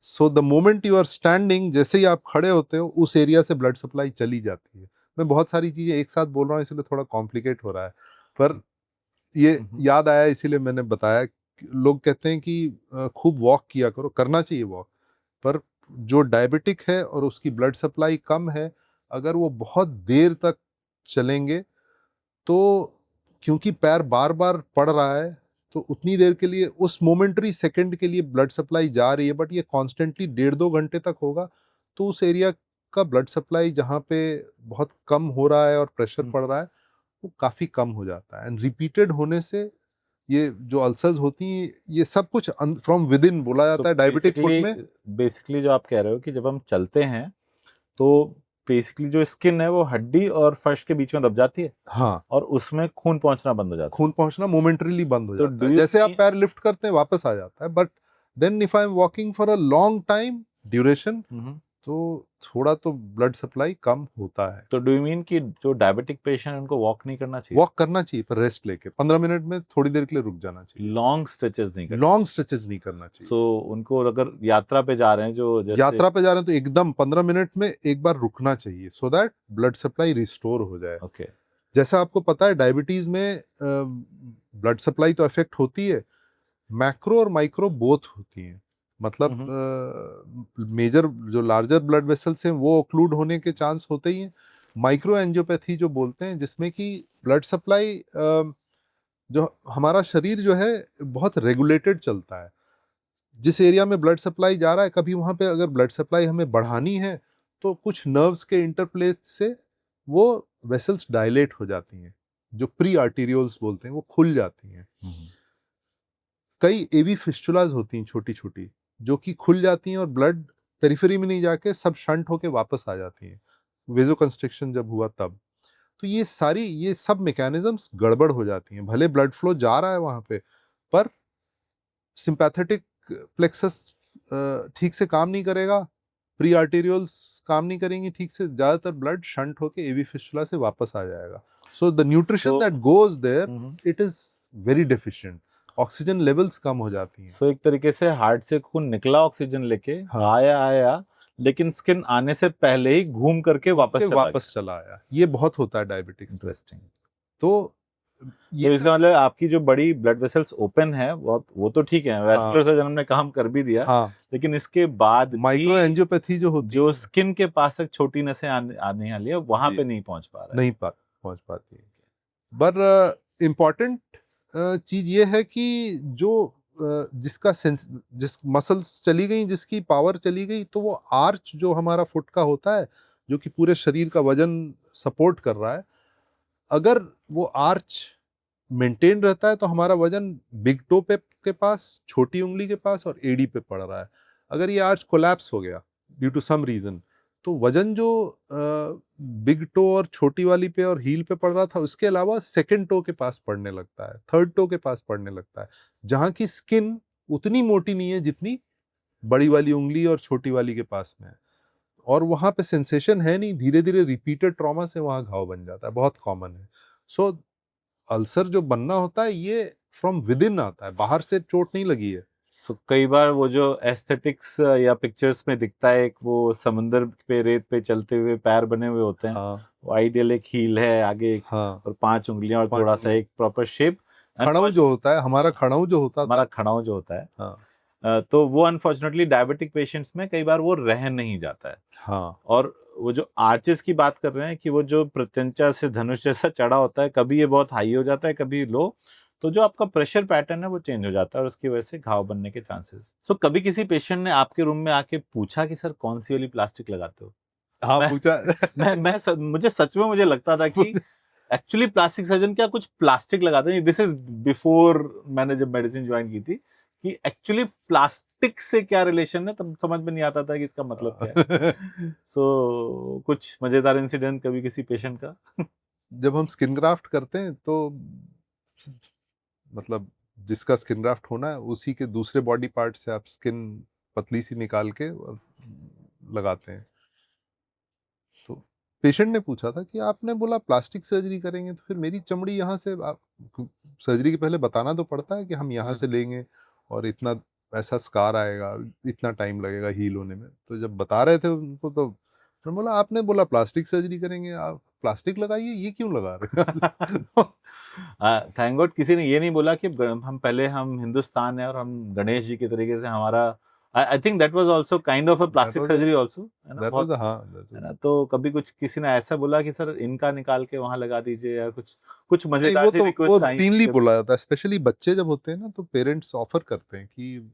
So the moment you are standing, जैसे ही आप खड़े होते हो उस एरिया से ब्लड सप्लाई चली जाती है। मैं बहुत सारी चीजें एक साथ बोल रहा हूँ इसलिए थोड़ा कॉम्प्लिकेट हो रहा है, पर ये याद आया इसीलिए मैंने बताया। लोग कहते हैं कि खूब वॉक किया करो, करना चाहिए वॉक, पर जो डायबिटिक है और उसकी ब्लड सप्लाई कम है, अगर वो बहुत देर तक चलेंगे तो, क्योंकि पैर बार बार पड़ रहा है, तो उतनी देर के लिए, उस मोमेंटरी सेकंड के लिए ब्लड सप्लाई जा रही है, बट ये कॉन्स्टेंटली 1.5-2 घंटे तक होगा, तो उस एरिया का ब्लड सप्लाई जहाँ पे बहुत कम हो रहा है और प्रेशर पड़ रहा है वो काफ़ी कम हो जाता है। एंड रिपीटेड होने से ये जो अल्सर्स होती हैं, ये सब कुछ फ्रॉम विद इन बोला जाता है डायबिटिक फुट में। बेसिकली जो आप कह रहे हो कि जब हम चलते हैं तो बेसिकली जो स्किन है वो हड्डी और फर्श के बीच में दब जाती है, हाँ, और उसमें खून पहुंचना बंद हो जाता है। खून पहुंचना मोमेंटरीली बंद हो तो जाता है, जैसे आप पैर लिफ्ट करते हैं वापस आ जाता है, but then if I am walking for a long time duration तो थोड़ा तो ब्लड सप्लाई कम होता है। तो डू यू मीन कि जो डायबिटिक पेशेंट उनको वॉक नहीं करना चाहिए? वॉक करना चाहिए पर रेस्ट लेके, 15 मिनट में थोड़ी देर के लिए रुक जाना चाहिए, लॉन्ग स्ट्रेचेस नहीं करना, लॉन्ग स्ट्रेचेस नहीं करना चाहिए। सो उनको अगर यात्रा पे जा रहे हैं, जो जैसे यात्रा पे जा रहे हैं तो एकदम 15 मिनट में एक बार रुकना चाहिए, so that blood supply restore हो जाए। ओके। जैसा आपको पता है डायबिटीज में ब्लड सप्लाई तो अफेक्ट होती है, मैक्रो और माइक्रो बोथ होती हैं। मतलब मेजर जो लार्जर ब्लड वेसल्स हैं वो ओक्लूड होने के चांस होते ही हैं। माइक्रो एंजियोपैथी जो बोलते हैं, जिसमें कि ब्लड सप्लाई जो हमारा शरीर जो है बहुत रेगुलेटेड चलता है, जिस एरिया में ब्लड सप्लाई जा रहा है, कभी वहाँ पे अगर ब्लड सप्लाई हमें बढ़ानी है तो कुछ नर्व्स के इंटरप्लेस से वो वेसल्स डायलेट हो जाती हैं, जो प्री आर्टीरियोल्स बोलते हैं, वो खुल जाती हैं। कई एवी फिस्टुलाज होती हैं छोटी छोटी, जो कि खुल जाती हैं और ब्लड पेरिफेरी में नहीं जाके सब शंट होके वापस आ जाती हैं, वेजोकंस्ट्रिक्शन जब हुआ तब। तो ये सब मैकेनिज्म्स गड़बड़ हो जाती हैं। भले ब्लड फ्लो जा रहा है वहाँ पे, पर सिंपैथेटिक प्लेक्सस ठीक से काम नहीं करेगा, प्री आर्टेरियल्स काम नहीं करेंगी ठीक से, ज्यादातर ब्लड शंट होके एवी फिस्टुला से वापस आ जाएगा। So the nutrition that goes there, it is very deficient, oxygen levels कम हो जाती हैं। सो एक तरीके से हार्ट से खून निकला ऑक्सीजन लेके, हाँ, आया लेकिन स्किन आने से पहले ही घूम करके वापस चला आया। ये बहुत होता है डायबिटिक्स। इंटरेस्टिंग। तो तो इसका मतलब आपकी जो बड़ी ब्लड वेसल्स ओपन है वो तो ठीक है, वैस्कुलर सर्जन ने काम कर भी दिया, हाँ, लेकिन इसके बाद माइक्रो एंजियोपैथी जो होती जो है, स्किन के पास तक छोटी नसें आने वाली है, वहां पे नहीं पहुंच पा रहा है। नहीं पहुंच पाती है। पर इम्पॉर्टेंट चीज ये है कि जो जिसका सेंस, जिस मसल्स चली गई, जिसकी पावर चली गई, तो वो आर्च जो हमारा फुट का होता है, जो कि पूरे शरीर का वजन सपोर्ट कर रहा है, अगर वो आर्च मेंटेन रहता है तो हमारा वजन बिग टो पे के पास, छोटी उंगली के पास और एडी पे पड़ रहा है। अगर ये आर्च कोलैप्स हो गया ड्यू टू सम रीजन, तो वजन जो बिग टो और छोटी वाली पे और हील पे पड़ रहा था, उसके अलावा सेकंड टो के पास पड़ने लगता है, थर्ड टो के पास पड़ने लगता है, जहां की स्किन उतनी मोटी नहीं है जितनी बड़ी वाली उंगली और छोटी वाली के पास में है, और वहां पे सेंसेशन है नहीं, धीरे धीरे रिपीटेड ट्रॉमा से वहां घाव बन जाता है, बहुत कॉमन है। सो अल्सर जो बनना होता है ये फ्रॉम विद इन आता है, बाहर से चोट नहीं लगी है। कई बार वो जो एस्थेटिक्स या पिक्चर्स में दिखता है, एक वो समंदर पे रेत पे चलते हुए पैर बने हुए होते हैं, हाँ वो आइडियल एक हील है आगे हाँ, और 5 उंगलियां और 5 थोड़ा सा उंगली। एक प्रॉपर शेप। खड़ाऊ जो होता है, हमारा खड़ाऊ जो होता हमारा था। खड़ाऊ जो होता है, हाँ तो वो अनफॉर्चुनेटली डायबिटिक पेशेंट्स में कई बार वो रह नहीं जाता है। हाँ और वो जो आर्चेस की बात कर रहे हैं कि वो जो प्रत्यंचा से धनुष जैसा चढ़ा होता है, कभी ये बहुत हाई हो जाता है, कभी लो, तो जो आपका प्रेशर पैटर्न है वो चेंज हो जाता है और उसकी वजह से घाव बनने के चांसेस। सो कभी किसी पेशेंट ने आपके रूम में आके पूछा कि सर कौन सी वाली प्लास्टिक लगाते हो? हाँ, मैं पूछा। मुझे सच में मुझे लगता था कि एक्चुअली प्लास्टिक सर्जन क्या कुछ प्लास्टिक लगाते हैं। दिस इज बिफोर मैंने जब मेडिसिन ज्वाइन की थी, कि एक्चुअली प्लास्टिक से क्या रिलेशन है, तब समझ में नहीं आता था कि इसका मतलब क्या है। सो कुछ मजेदार इंसिडेंट कभी किसी पेशेंट का? जब हम स्किन ग्राफ्ट करते हैं तो मतलब जिसका स्किन ग्राफ्ट होना है उसी के दूसरे बॉडी पार्ट से आप स्किन पतली सी निकाल के और लगाते हैं। तो पेशेंट ने पूछा था कि आपने बोला प्लास्टिक सर्जरी करेंगे, तो फिर मेरी चमड़ी यहाँ से आप, सर्जरी के पहले बताना तो पड़ता है कि हम यहाँ से लेंगे और इतना ऐसा स्कार आएगा, इतना टाइम लगेगा हील होने में। तो जब बता रहे थे उनको तो उन्होंने बोला आपने बोला प्लास्टिक सर्जरी करेंगे, आप प्लास्टिक लगाइए, ये क्यों लगा रहे हो? थैंक गॉड किसी ने ये नहीं बोला कि हम हिंदुस्तान है और हम गणेश जी के तरीके से हमारा, I think that was also kind of a plastic surgery also, है ना? दैट वाज बहुत, हाँ, है ना? तो कभी कुछ किसी ने ऐसा बोला कि सर इनका निकाल के वहां लगा दीजिए, या कुछ कुछ नहीं, मजेदार वो सी तो वो रिक्वेस्ट आई रूटीनली कभी? बोला जाता है, स्पेशली बच्चे जब होते हैं ना तो पेरेंट्स ऑफर करते हैं कि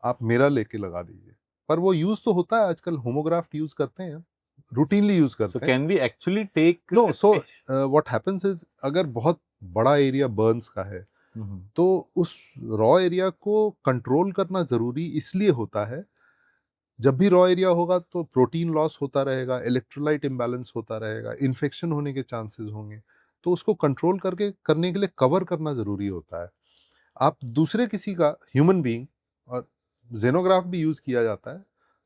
आप मेरा लेके लगा दीजिए। पर वो यूज तो होता है, आजकल होमोग्राफ्ट यूज करते हैं, रूटीनली यूज सो करते हैं। Can we actually take? No, so what happens is, अगर बहुत बड़ा एरिया बर्न्स का है तो उस रॉ एरिया को कंट्रोल करना जरूरी इसलिए होता है, जब भी रॉ एरिया होगा तो प्रोटीन लॉस होता रहेगा, इलेक्ट्रोलाइट इम्बैलेंस होता रहेगा, इन्फेक्शन होने के चांसेस होंगे, तो उसको कंट्रोल करके करने के लिए कवर करना जरूरी होता है। आप दूसरे किसी का ह्यूमन बीइंग, और जेनोग्राफ भी यूज किया जाता है,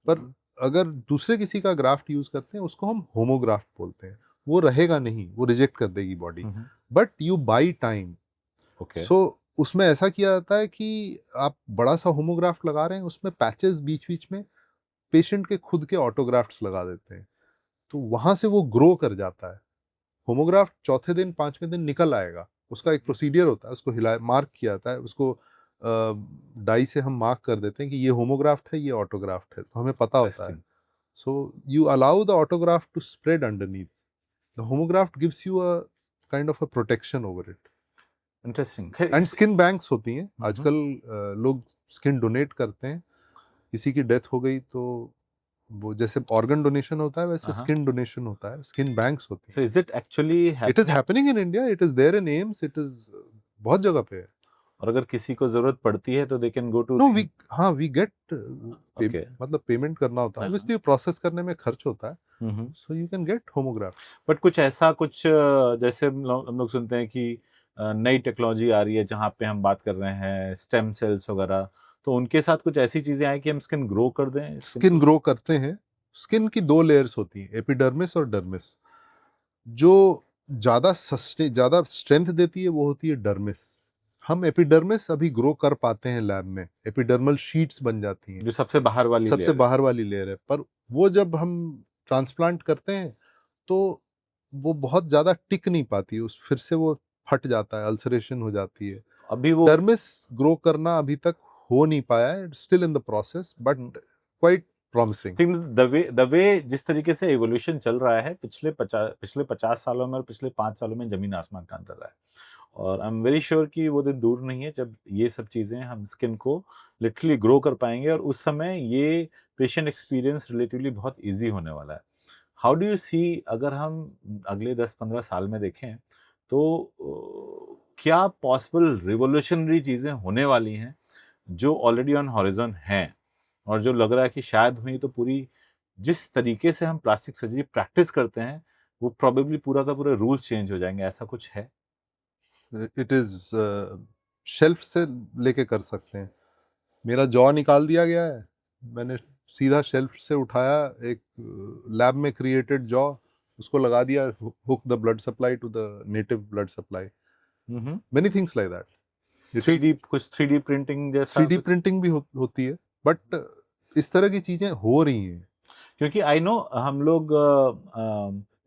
पर अगर दूसरे किसी का ग्राफ्ट यूज करते हैं उसको हम होमोग्राफ्ट बोलते हैं। वो रहेगा नहीं, वो रिजेक्ट कर देगी body, but you buy time. Okay. So उसमें ऐसा किया जाता है कि आप बड़ा सा होमोग्राफ्ट लगा रहे हैं, उसमें पैचेस बीच बीच में पेशेंट के खुद के ऑटोग्राफ्ट्स लगा देते हैं, तो वहां से वो ग्रो कर जाता है। होमोग्राफ्ट चौथे दिन पांचवें दिन निकल आएगा, उसका एक प्रोसीडियर होता है, उसको हिला मार्क किया जाता है, उसको डाई से हम मार्क कर देते हैं कि ये होमोग्राफ्ट है, ये ऑटोग्राफ्ट है, तो हमें पता होता है। So you allow the autograft to spread underneath, the homograft gives you a kind of a protection over it. Interesting. And skin banks होती हैं आजकल, लोग स्किन डोनेट करते हैं, किसी की डेथ हो गई तो वो जैसे ऑर्गन डोनेशन होता है वैसे स्किन डोनेशन होता है, स्किन बैंक्स होती सो हैं। Is it actually it is happening in India, it is there in AIIMS, it is बहुत जगह पे है। और अगर किसी को जरूरत पड़ती है तो they can go to? No, we हाँ वी गेट ओके। मतलब पेमेंट करना होता है, ऑब्वियसली प्रोसेस करने में खर्च होता है, so you can get homograft. But कुछ ऐसा कुछ जैसे हम लोग सुनते हैं कि नई टेक्नोलॉजी आ रही है जहाँ पे हम बात कर रहे हैं स्टेम सेल्स वगैरह, तो उनके साथ कुछ ऐसी चीजें आई कि हम स्किन ग्रो कर दें? स्किन ग्रो करते हैं। स्किन की दो लेयर्स होती हैं, एपिडर्मिस और डर्मिस। जो ज्यादा स्ट्रेंथ देती है वो होती है डर्मिस। हम एपिडर्मिस अभी ग्रो कर पाते हैं लैब में, एपिडर्मल शीट्स बन जाती हैं, जो सबसे बाहर वाली सबसे लेयर है। बाहर वाली लेयर है। पर वो जब हम ट्रांसप्लांट करते हैं तो वो बहुत ज्यादा टिक नहीं पाती, उस फिर से वो फट जाता है, अल्सरेशन हो जाती है। अभी वो डर्मिस ग्रो करना अभी तक हो नहीं पाया है, still in the process, but quite promising. Think the way जिस तरीके से एवोल्यूशन चल रहा है पिछले 50 सालों में और पिछले 5 सालों में जमीन आसमान का अंतर रहा है। और आई एम वेरी श्योर कि वो दिन दूर नहीं है जब ये सब चीज़ें हम स्किन को लिटरली ग्रो कर पाएंगे, और उस समय ये पेशेंट एक्सपीरियंस रिलेटिवली बहुत ईजी होने वाला है। हाउ डू यू सी, अगर हम अगले 10-15 साल में देखें तो क्या पॉसिबल रिवोल्यूशनरी चीज़ें होने वाली हैं जो ऑलरेडी ऑन हॉरिजॉन हैं, और जो लग रहा है कि शायद हुई तो पूरी जिस तरीके से हम प्लास्टिक सर्जरी प्रैक्टिस करते हैं वो प्रोबेबली पूरा का पूरा रूल्स चेंज हो जाएंगे, ऐसा कुछ है? इट इज शेल्फ से लेके कर सकते हैं। मेरा जॉ निकाल दिया गया है, मैंने सीधा शेल्फ से उठाया, एक लैब में क्रिएटेड जॉ, उसको लगा दिया, hook the blood supply to the native blood supply, many things like that. It is 3D printing जैसा 3D कुछ? प्रिंटिंग भी होती है, बट इस तरह की चीजें हो रही हैं। क्योंकि आई नो हम लोग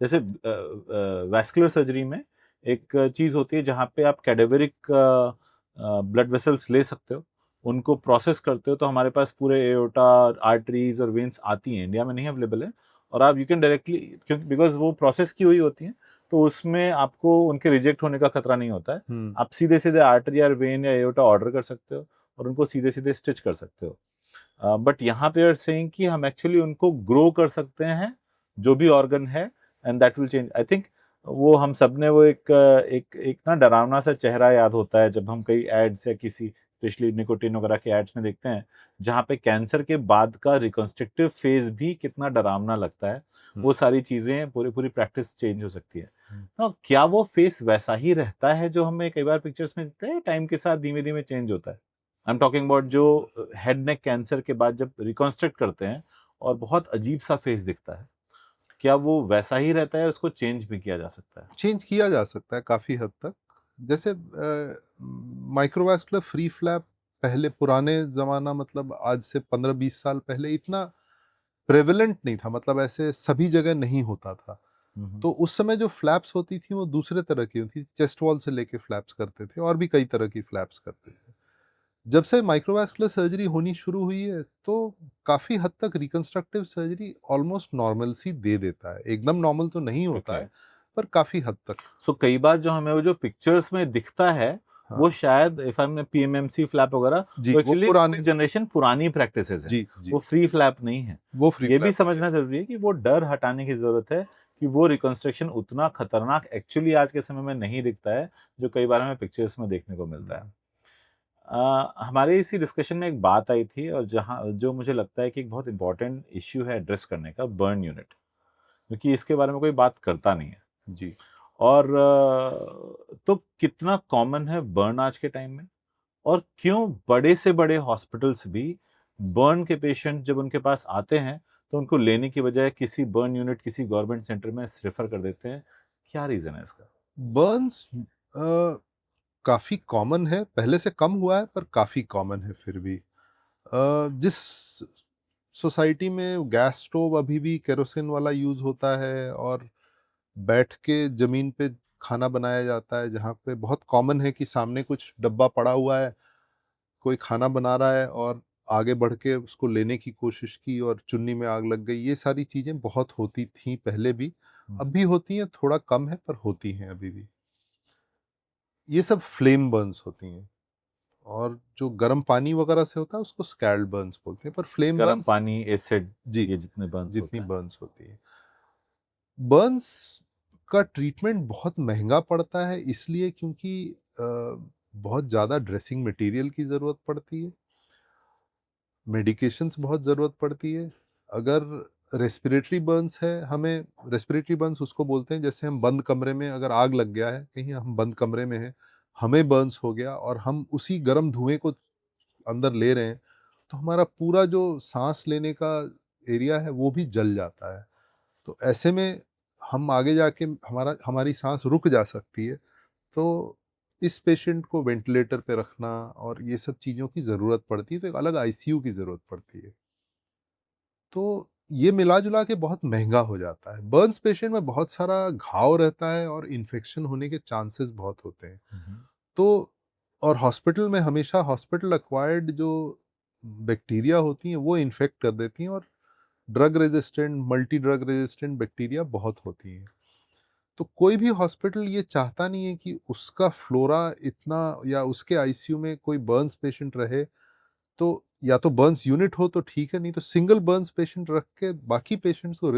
जैसे वैस्कुलर सर्जरी में एक चीज़ होती है जहाँ पे आप कैडेवरिक ब्लड वेसल्स ले सकते हो, उनको प्रोसेस करते हो, तो हमारे पास पूरे एओर्टा, आर्टरीज और वेन्स आती हैं, इंडिया में नहीं अवेलेबल है। और आप यू कैन डायरेक्टली, क्योंकि बिकॉज वो प्रोसेस की हुई होती हैं, तो उसमें आपको उनके रिजेक्ट होने का खतरा नहीं होता है। आप सीधे सीधे आर्टरी या वेन या एओर्टा ऑर्डर कर सकते हो और उनको सीधे सीधे स्टिच कर सकते हो। बट यहाँ पे आर सेइंग कि हम एक्चुअली उनको ग्रो कर सकते हैं, जो भी ऑर्गन है, and that will change. I think वो हम सब ने वो एक ना डरावना सा चेहरा याद होता है जब हम कई एड्स या किसी स्पेशली निकोटिन वगैरह के एड्स में देखते हैं, जहाँ पे कैंसर के बाद का रिकंस्ट्रक्टिव फेज भी कितना डरावना लगता है। वो सारी चीजें पूरी पूरी प्रैक्टिस चेंज हो सकती है ना। क्या वो फेस वैसा ही रहता है जो हमें कई बार पिक्चर्स में दिखता है, टाइम के साथ धीमे धीमे चेंज होता है? आई एम टॉकिंग अबाउट जो हेड नेक कैंसर के बाद जब रिकॉन्स्ट्रक्ट करते हैं और बहुत अजीब सा फेस दिखता है, क्या वो वैसा ही रहता है, उसको चेंज भी किया जा सकता है? चेंज किया जा सकता है काफी हद तक। जैसे माइक्रोवास्कुलर फ्री फ्लैप पहले पुराने जमाना, मतलब आज से 15-20 साल पहले इतना प्रेवलेंट नहीं था, मतलब ऐसे सभी जगह नहीं होता था। तो उस समय जो फ्लैप्स होती थी वो दूसरे तरह की होती थी, चेस्ट वॉल से लेके फ्लैप्स करते थे और भी कई तरह की फ्लैप्स करते थे। जब से माइक्रोवास्कुलर सर्जरी होनी शुरू हुई है तो काफी हद तक रिकंस्ट्रक्टिव सर्जरी ऑलमोस्ट नॉर्मलसी दे देता है। एकदम नॉर्मल तो नहीं होता Okay. है, पर काफी हद तक। सो कई बार जो हमें वो जो पिक्चर्स में दिखता है हाँ। वो शायद इफ आई पीएमएमसी फ्लैप वगैरह, जी, वो वो एक्चुअली पुराने जनरेशन पुरानी प्रैक्टिसेस है, जी, जी, वो फ्री फ्लैप नहीं है। वो फ्री ये भी फ्लैप समझना जरूरी है कि वो डर हटाने की जरूरत है कि वो रिकंस्ट्रक्शन उतना खतरनाक एक्चुअली आज के समय में नहीं दिखता है जो कई बार हमें पिक्चर्स में देखने को मिलता है। हमारे इसी डिस्कशन में एक बात आई थी, और जहाँ जो मुझे लगता है कि एक बहुत इंपॉर्टेंट इश्यू है एड्रेस करने का, बर्न यूनिट, क्योंकि इसके बारे में कोई बात करता नहीं है। जी। और तो कितना कॉमन है बर्न आज के टाइम में, और क्यों बड़े से बड़े हॉस्पिटल्स भी बर्न के पेशेंट जब उनके पास आते हैं तो उनको लेने की बजाय किसी बर्न यूनिट, किसी गवर्नमेंट सेंटर में रेफर कर देते हैं? क्या रीजन है इसका? बर्न्स काफी कॉमन है, पहले से कम हुआ है पर काफी कॉमन है फिर भी। जिस सोसाइटी में गैस स्टोव अभी भी केरोसिन वाला यूज होता है और बैठ के जमीन पे खाना बनाया जाता है, जहाँ पे बहुत कॉमन है कि सामने कुछ डब्बा पड़ा हुआ है, कोई खाना बना रहा है और आगे बढ़ के उसको लेने की कोशिश की और चुन्नी में आग लग गई। ये सारी चीजें बहुत होती थी पहले भी, अब भी होती हैं, थोड़ा कम है पर होती हैं अभी भी। ये सब फ्लेम बर्न्स होती हैं, और जो गर्म पानी वगैरह से होता है उसको स्कैल्ड बर्न्स बोलते हैं, पर फ्लेम गर्म बर्न्स पानी, एसिड, जी, ये जितने बर्न्स होते जितनी हैं। बर्न्स होती है। बर्न्स का ट्रीटमेंट बहुत महंगा पड़ता है, इसलिए क्योंकि बहुत ज़्यादा ड्रेसिंग मटेरियल की ज़रूरत पड़ती है, मेडिकेशंस बहुत ज़रूरत पड़ती है। अगर रेस्पिरेटरी बर्न्स है, हमें रेस्पिरेटरी बर्न्स उसको बोलते हैं जैसे हम बंद कमरे में, अगर आग लग गया है कहीं, हम बंद कमरे में हैं, हमें बर्न्स हो गया और हम उसी गर्म धुएं को अंदर ले रहे हैं, तो हमारा पूरा जो सांस लेने का एरिया है वो भी जल जाता है। तो ऐसे में हम आगे जाके हमारी सांस रुक जा सकती है। तो इस पेशेंट को वेंटिलेटर पे रखना और ये सब चीज़ों की ज़रूरत पड़ती है, तो एक अलग आईसीयू की ज़रूरत पड़ती है। तो ये मिला-जुला के बहुत महँगा हो जाता है। बर्न्स पेशेंट में बहुत सारा घाव रहता है और इन्फेक्शन होने के चांसेस बहुत होते हैं। तो और हॉस्पिटल में हमेशा हॉस्पिटल एक्वायर्ड जो बैक्टीरिया होती हैं वो इन्फेक्ट कर देती हैं, और drug resistant, multi drug resistant bacteria बहुत होती हैं। तो कोई भी हॉस्पिटल ये चाहता नहीं है कि उसका फ्लोरा इतना, या उसके आईसीयू में कोई बर्न्स पेशेंट रहे, तो या तो बर्न्स यूनिट हो तो ठीक है, नहीं तो सिंगल बर्न्स पेशेंट रख के बाकी पेशेंट्स को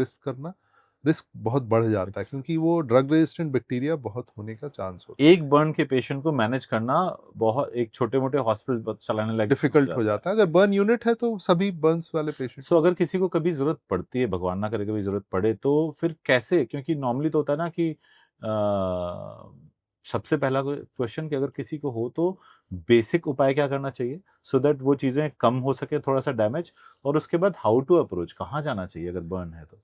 रिस्क बहुत बढ़ जाता है, It's- क्योंकि वो ड्रग रेजिस्टेंट बैक्टीरिया बहुत होने का चांस होता है। एक बर्न के पेशेंट को मैनेज करना बहुत एक छोटे मोटे हॉस्पिटल चलाने लायक डिफिकल्ट हो जाता है। अगर बर्न यूनिट है तो सभी बर्न्स वाले पेशेंट। सो अगर किसी को कभी जरूरत पड़ती है, भगवान ना करे कभी जरूरत पड़े, तो फिर कैसे, क्योंकि नॉर्मली तो होता है ना कि सबसे पहला क्वेश्चन कि अगर किसी को हो तो बेसिक उपाय क्या करना चाहिए सो दैट वो चीजें कम हो सके, थोड़ा सा डैमेज, और उसके बाद हाउ टू अप्रोच, कहाँ जाना चाहिए अगर बर्न है तो।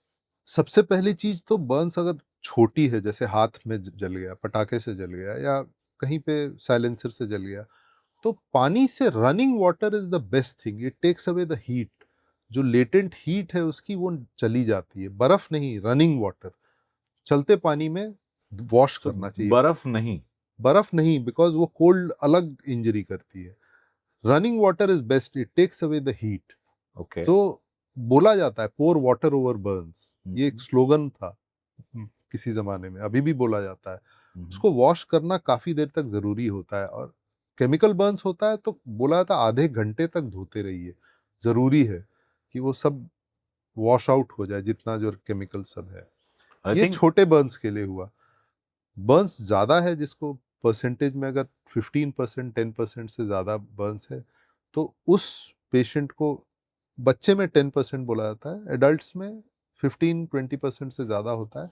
सबसे पहली चीज तो बर्न्स अगर छोटी है, जैसे हाथ में जल गया, पटाखे से जल गया, या कहीं पे साइलेंसर से जल गया, तो पानी से running water is the best thing. It takes away the heat. जो लेटेंट हीट है उसकी वो चली जाती है। बर्फ नहीं, रनिंग वाटर, चलते पानी में वॉश सो करना चाहिए। बर्फ नहीं। बर्फ नहीं, बिकॉज वो कोल्ड अलग इंजरी करती है। Running water is best, it takes away the heat. Okay. तो बोला जाता है पोर वाटर ओवर बर्न्स, ये एक स्लोगन था किसी जमाने में, अभी भी बोला जाता है। उसको वॉश करना काफी देर तक जरूरी होता है, और केमिकल बर्न्स होता है तो बोला जाता है आधे घंटे तक धोते रहिए। जरूरी है कि वो सब वॉश आउट हो जाए, जितना जो केमिकल सब है। आई ये थिंक छोटे बर्न्स के लिए हुआ। बर्न्स ज्यादा है, जिसको परसेंटेज में अगर 15% 10% से ज्यादा बर्न्स है, तो उस पेशेंट को, बच्चे में 10% बोला जाता है, एडल्ट्स में 15-20% से ज्यादा होता है,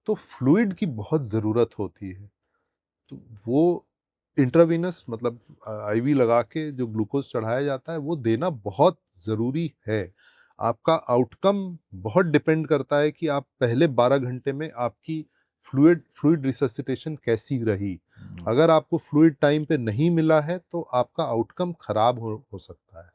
तो फ्लूइड की बहुत जरूरत होती है। तो वो इंट्रावीनस, मतलब आईवी लगा के जो ग्लूकोज चढ़ाया जाता है, वो देना बहुत ज़रूरी है। आपका आउटकम बहुत डिपेंड करता है कि आप पहले 12 घंटे में आपकी फ्लूइड फ्लूइड रिससिटेशन कैसी रही। अगर आपको फ्लूइड टाइम पे नहीं मिला है तो आपका आउटकम खराब हो सकता है।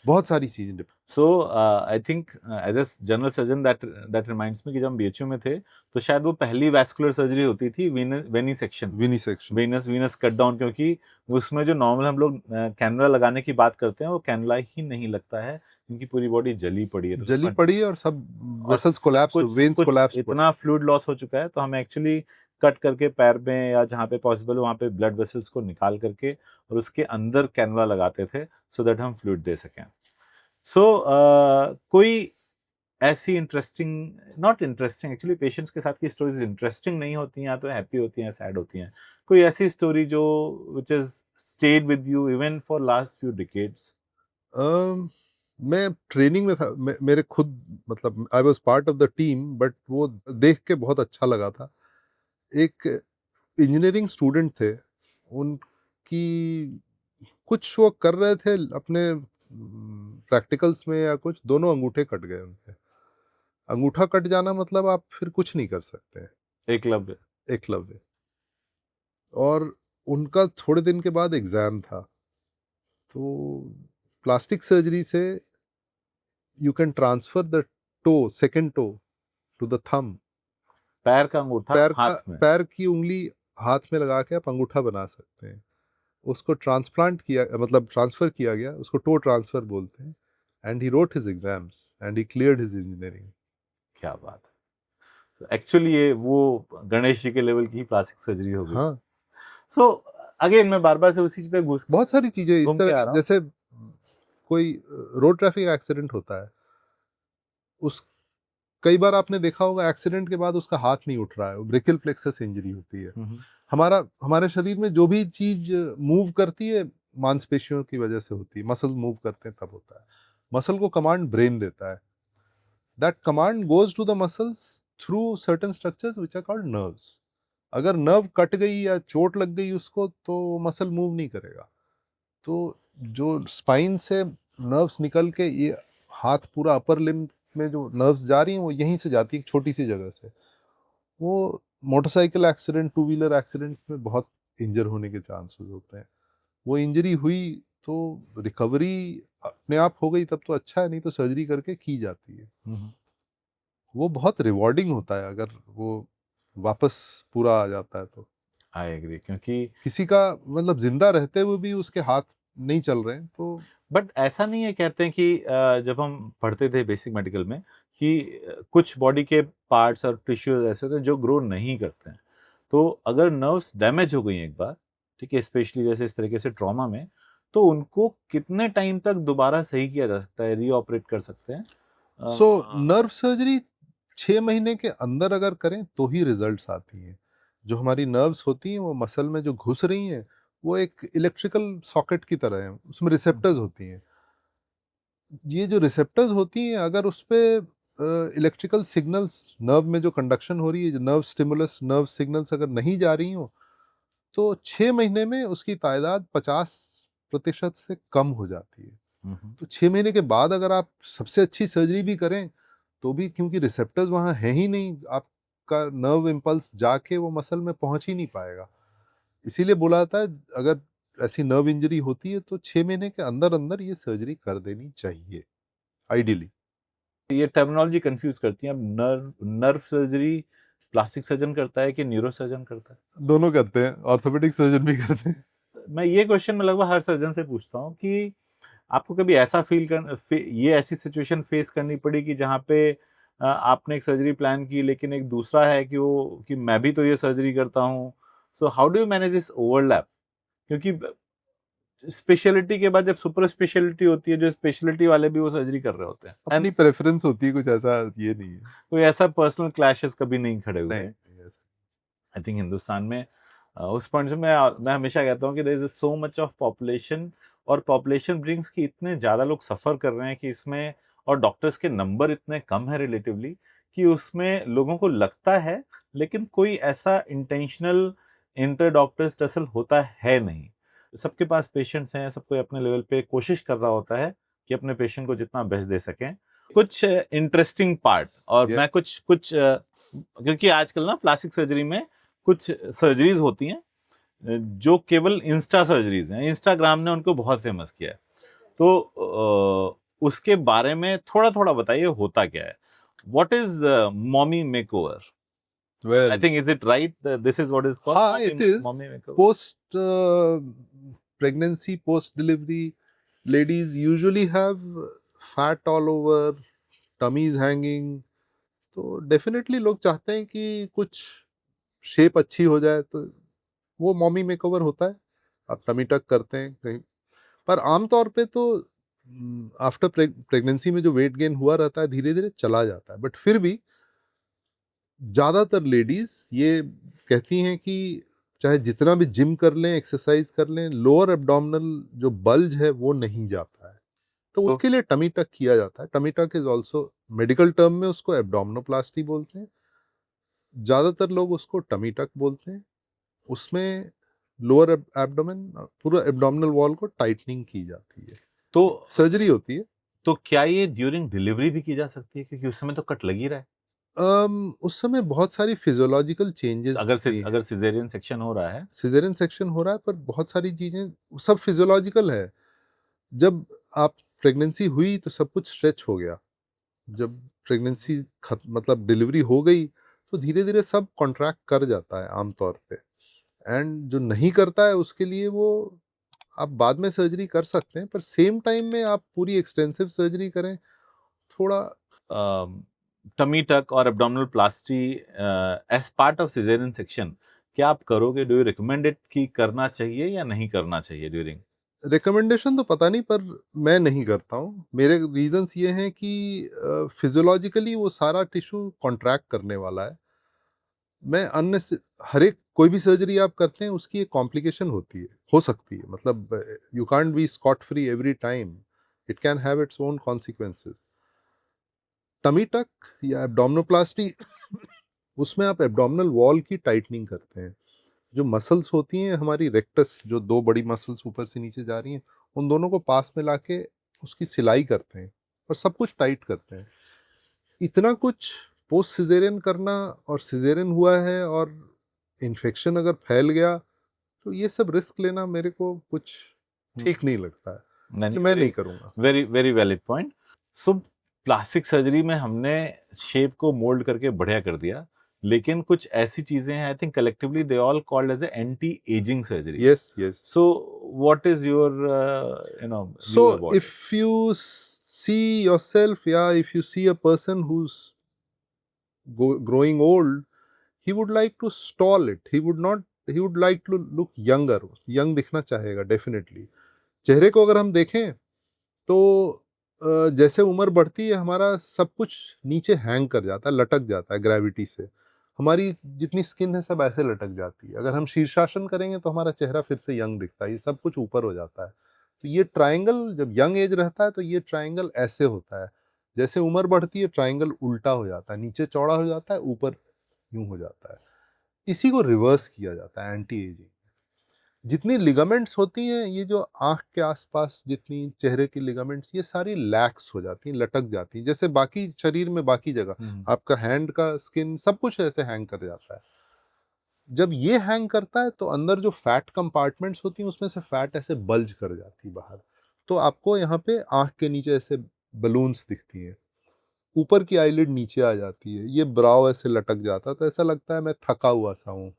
बहुत सारी चीज़ें depend. So I think as a general surgeon that reminds me कि जब हम बीएचयू में थे तो शायद वो पहली वैस्कुलर सर्जरी होती थी, वेनिसेक्शन, विनिसेक्शन। वीनस कट डाउन, क्योंकि उसमें जो नॉर्मल हम लोग कैनुला लगाने की बात करते हैं वो कैनुला ही नहीं लगता है, क्योंकि पूरी बॉडी जली पड़ी है, तो जली उसमें पड़ी है और सब और वेसल्स सब कोलैप्स, कुछ वेन्स कोलैप्स। इतना फ्लूइड लॉस हो चुका है, तो हमें एक्चुअली कट करके पैर में या जहाँ पे पॉसिबल हो वहाँ पे ब्लड वेसल्स को निकाल करके और उसके अंदर कैनुला लगाते थे सो दैट हम फ्लूइड दे सकें। सो कोई ऐसी interesting, not interesting actually, patients के साथ की स्टोरीज इंटरेस्टिंग नहीं होती हैं, या तो हैप्पी होती हैं, सैड होती हैं, कोई ऐसी स्टोरी जो which is stayed with you even for last few decades? मैं ट्रेनिंग में था, मेरे खुद, मतलब I was part of the team, but वो देख के बहुत अच्छा लगा था। एक इंजीनियरिंग स्टूडेंट थे, उनकी कुछ वो कर रहे थे अपने प्रैक्टिकल्स में या कुछ, दोनों अंगूठे कट गए उनके। अंगूठा कट जाना मतलब आप फिर कुछ नहीं कर सकते हैं। एकलव्य। एकलव्य। और उनका थोड़े दिन के बाद एग्जाम था, तो प्लास्टिक सर्जरी से you can transfer the toe, second toe to the thumb. पैर का अंगूठा हाथ में। पैर की उंगली हाथ में लगा के आप अंगूठा बना सकते हैं। उसको ट्रांसप्लांट किया, मतलब ट्रांसफर किया गया, उसको टो ट्रांसफर बोलते हैं। And he wrote his exams and he cleared his engineering. क्या बात है! तो एक्चुअली ये वो गणेश जी के लेवल की प्लास्टिक सर्जरी हो गई। हाँ, सो अगेन मैं बार बार से उसी चीज पे बहुत सारी चीजें इस घूम के आ तरह, रहा हूँ। जैसे कोई रोड ट्रैफिक एक्सीडेंट होता है, उस कई बार आपने देखा होगा एक्सीडेंट के बाद उसका हाथ नहीं उठ रहा है, ब्रेकियल प्लेक्सस इंजरी होती है। हमारे शरीर में जो भी चीज मूव करती है मांसपेशियों की वजह से होती है, मसल मूव करते हैं तब होता है। मसल को कमांड ब्रेन देता है। That command goes to the muscles through certain structures which are called nerves. अगर नर्व कट गई या चोट लग गई उसको, तो मसल मूव नहीं करेगा। तो जो स्पाइन से नर्व्स निकल के ये हाथ पूरा अपर लिम्ब में जो नर्व्स जा रही हैं, वो यहीं से जाती है, एक छोटी सी जगह से। वो motorcycle accident, two wheeler accident में बहुत इंजर होने के चांसेस होते हैं। वो इंजरी हुई तो रिकवरी अपने आप हो गई तब तो अच्छा है, नहीं तो सर्जरी करके की जाती है। वो बहुत रिवॉर्डिंग होता है अगर वो वापस पूरा आ जाता है तो। आई एग्री, क्योंकि किसी का मतलब जिंदा रहते हुए भी उसके हाथ नहीं चल रहे हैं, तो बट ऐसा नहीं है, कहते हैं कि जब हम पढ़ते थे बेसिक मेडिकल में कि कुछ बॉडी के पार्ट्स और टिश्यूज ऐसे होते हैं जो ग्रो नहीं करते हैं। तो अगर नर्व्स डैमेज हो गई एक बार, ठीक है, स्पेशली जैसे इस तरीके से ट्रॉमा में, तो उनको कितने टाइम तक दोबारा सही किया जा सकता है, रीऑपरेट कर सकते हैं? सो नर्व सर्जरी 6 महीने के अंदर अगर करें तो ही रिजल्ट्स आती हैं। जो हमारी नर्व्स होती हैं वो मसल में जो घुस रही हैं वो एक इलेक्ट्रिकल सॉकेट की तरह है, उसमें रिसेप्टर्स होती हैं। ये जो रिसेप्टर्स होती हैं अगर उस पे इलेक्ट्रिकल सिग्नल्स नर्व में जो कंडक्शन हो रही है, जो नर्व स्टिमुलस नर्व सिग्नल्स अगर नहीं जा रही हो, तो 6 महीने में उसकी तादाद 50% से कम हो जाती है। हम्म। तो 6 महीने के बाद अगर आप सबसे अच्छी सर्जरी भी करें तो भी क्योंकि रिसेप्टर्स वहाँ हैं ही नहीं, आपका नर्व इम्पल्स जाके वो मसल में पहुंच ही नहीं पाएगा। इसीलिए बोला जाता है अगर ऐसी नर्व इंजरी होती है तो 6 महीने के अंदर अंदर ये सर्जरी कर देनी चाहिए आइडियली। ये टर्मिनोलॉजी कंफ्यूज करती है। अब nerve nerve surgery plastic surgeon करता है कि न्यूरो सर्जन करता है? दोनों करते हैं, ऑर्थोपेडिक सर्जन भी करते हैं। मैं ये क्वेश्चन में लगभग हर सर्जन से पूछता हूँ कि आपको कभी ऐसा ये ऐसी सिचुएशन फेस करनी पड़ी कि जहाँ पे आपने एक सर्जरी प्लान की लेकिन एक दूसरा है कि वो कि मैं भी तो ये सर्जरी करता हूँ, so how do you manage this overlap? क्योंकि स्पेशलिटी के बाद जब सुपर स्पेशलिटी होती है, जो स्पेशलिटी वाले भी वो सर्जरी कर रहे होते हैं, अपनी प्रेफरेंस होती है, कुछ ऐसा ये नहीं है। कोई ऐसा पर्सनल क्लैशेस कभी नहीं खड़े हुए? नहीं ऐसा। आई थिंक हिंदुस्तान में उस पॉइंट से मैं हमेशा कहता हूँ कि there is so much of population, और पॉपुलेशन ब्रिंग्स कि इतने ज़्यादा लोग सफ़र कर रहे हैं कि इसमें, और डॉक्टर्स के नंबर इतने कम है रिलेटिवली, कि उसमें लोगों को लगता है, लेकिन कोई ऐसा इंटेंशनल इंटर डॉक्टर्स टसल होता है नहीं। सबके पास पेशेंट्स हैं, सब कोई अपने लेवल पे कोशिश कर रहा होता है कि अपने पेशेंट को जितना बेस्ट दे सकें। कुछ इंटरेस्टिंग पार्ट, और Yeah. मैं कुछ कुछ क्योंकि आजकल ना प्लास्टिक सर्जरी में कुछ सर्जरीज होती हैं जो केवल इंस्टा सर्जरीज हैं, इंस्टाग्राम ने उनको बहुत फेमस किया है। तो उसके बारे में थोड़ा थोड़ा बताइए, होता क्या है? What is mommy makeover? I Well, think is it right, this is what is हाँ, called it is. Mommy makeover? Post pregnancy, post delivery, ladies usually have fat all over, tummy is hanging. तो definitely लोग चाहते हैं कि कुछ shape अच्छी हो जाए, तो वो मॉमी मेकओवर होता है। आप टमी टक करते हैं कहीं, पर आमतौर पे तो आफ्टर प्रेगनेंसी में जो वेट गेन हुआ रहता है धीरे धीरे चला जाता है, बट फिर भी ज़्यादातर लेडीज ये कहती हैं कि चाहे जितना भी जिम कर लें, एक्सरसाइज कर लें, लोअर एब्डोमिनल जो बल्ज है वो नहीं जाता है। तो तो उसके लिए टमी टक किया जाता है। Tummy tuck is also, medical term में उसको एब्डोमिनोप्लास्टी बोलते हैं, ज़्यादातर लोग उसको टमी टक बोलते हैं। उसमें लोअर एब्डोमेन, पूरा एब्डोमिनल वॉल को टाइटनिंग की जाती है, तो सर्जरी होती है। तो क्या ये ड्यूरिंग डिलीवरी भी की जा सकती है, क्योंकि उस समय तो कट लग ही रहा है? उस समय बहुत सारी फिजियोलॉजिकल चेंजेस होती हैं। अगर सिजेरियन सेक्शन हो रहा है? सिजेरियन सेक्शन हो रहा है पर बहुत सारी चीजें सब फिजियोलॉजिकल है। जब आप प्रेगनेंसी हुई तो सब कुछ स्ट्रेच हो गया। जब प्रेगनेंसी मतलब डिलीवरी हो गई तो धीरे धीरे सब कॉन्ट्रैक्ट कर जाता है आमतौर पे। एंड जो नहीं करता है उसके लिए वो आप बाद में सर्जरी कर सकते हैं, पर सेम टाइम में आप पूरी एक्सटेंसिव सर्जरी करें थोड़ा। टमी टक और abdominal plasty as part of caesarean section, क्या आप करोगे? डू यू रिकमेंड इट कि करना चाहिए या नहीं करना चाहिए ड्यूरिंग? रिकमेंडेशन तो पता नहीं, पर मैं नहीं करता हूँ। मेरे रीजंस ये हैं कि फिजियोलॉजिकली वो सारा टिश्यू कॉन्ट्रैक्ट करने वाला है। मैं अन्य हर एक कोई भी सर्जरी आप करते हैं उसकी एक कॉम्प्लिकेशन होती है, हो सकती है, मतलब you can't be scot free every time, it can have its own consequences. Tummy tuck या एब्डोमिनोप्लास्टी उसमें आप एब्डोमिनल वॉल की टाइटनिंग करते हैं। जो मसल्स होती हैं हमारी रेक्टस, जो दो बड़ी मसल्स ऊपर से नीचे जा रही हैं, उन दोनों को पास में लाके उसकी सिलाई करते हैं और सब कुछ टाइट करते हैं। इतना कुछ पोस्ट सिजेरियन करना, और सिजेरियन हुआ है और इन्फेक्शन अगर फैल गया तो ये सब रिस्क लेना मेरे को कुछ ठीक नहीं लगता है, इसलिए मैं नहीं करूँगा। Very very valid point. सो प्लास्टिक सर्जरी में हमने शेप को मोल्ड करके बढ़िया कर दिया, लेकिन कुछ ऐसी चीजें हैं, I think collectively they all called as anti ageing surgery. Yes yes. So what is your view So about it? if you see yourself, yeah, if you see a person who's growing old, he would like to stall it. He would not. He would like to look younger. Young दिखना चाहेगा definitely. चेहरे को अगर हम देखें तो जैसे उम्र बढ़ती है हमारा सब कुछ नीचे हैंग कर जाता है, लटक जाता है ग्रेविटी से। हमारी जितनी स्किन है सब ऐसे लटक जाती है। अगर हम शीर्षासन करेंगे तो हमारा चेहरा फिर से यंग दिखता है, ये सब कुछ ऊपर हो जाता है। तो ये ट्रायंगल जब यंग एज रहता है तो ये ट्रायंगल ऐसे होता है। जैसे उम्र बढ़ती है ट्रायंगल उल्टा हो जाता है, नीचे चौड़ा हो जाता है, ऊपर यूं हो जाता है। इसी को रिवर्स किया जाता है एंटी एजिंग। जितनी लिगामेंट्स होती हैं, ये जो आंख के आसपास जितनी चेहरे की लिगामेंट्स, ये सारी लैक्स हो जाती हैं, लटक जाती हैं, जैसे बाकी शरीर में बाकी जगह आपका हैंड का स्किन सब कुछ ऐसे हैंग कर जाता है। जब ये हैंग करता है तो अंदर जो फैट कंपार्टमेंट्स होती हैं उसमें से फैट ऐसे बल्ज कर जाती है बाहर। तो आपको यहाँ पे आंख के नीचे ऐसे बलून्स दिखती हैं, ऊपर की आईलिड नीचे आ जाती है, ये ब्राउ ऐसे लटक जाता है, तो ऐसा लगता है मैं थका हुआ सा हूँ,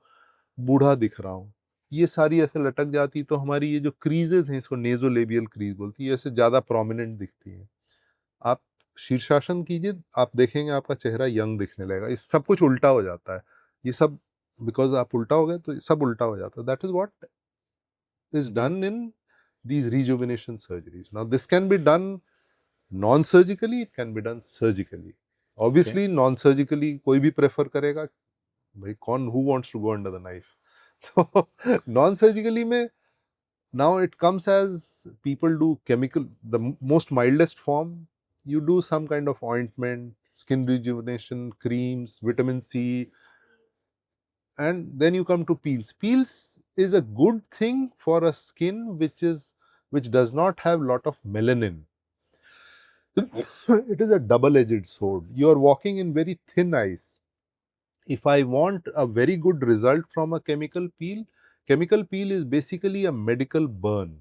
बूढ़ा दिख रहा हूँ। ये सारी ऐसे लटक जाती, तो हमारी ये जो क्रीजेस हैं, इसको नेजोलेबियल क्रीज बोलती है, ये ऐसे ज़्यादा प्रोमिनेंट दिखती हैं। आप शीर्षासन कीजिए, आप देखेंगे आपका चेहरा यंग दिखने लगेगा। इस सब कुछ उल्टा हो जाता है, ये सब बिकॉज आप उल्टा हो गए तो सब उल्टा हो जाता है। That is what is done in these rejuvenation surgeries. Now this can be done non-surgically, it can be done surgically. Obviously non-surgically कोई भी prefer करेगा, भाई कौन, who wants to go under the knife? So non-surgically में now it comes as people do chemical, the most mildest form, you do some kind of ointment, skin rejuvenation, creams, vitamin C, and then you come to peels. Peels is a good thing for a skin which does not have lot of melanin. It is a double-edged sword. You are walking in very thin ice. If I want a very good result from a chemical peel is basically a medical burn,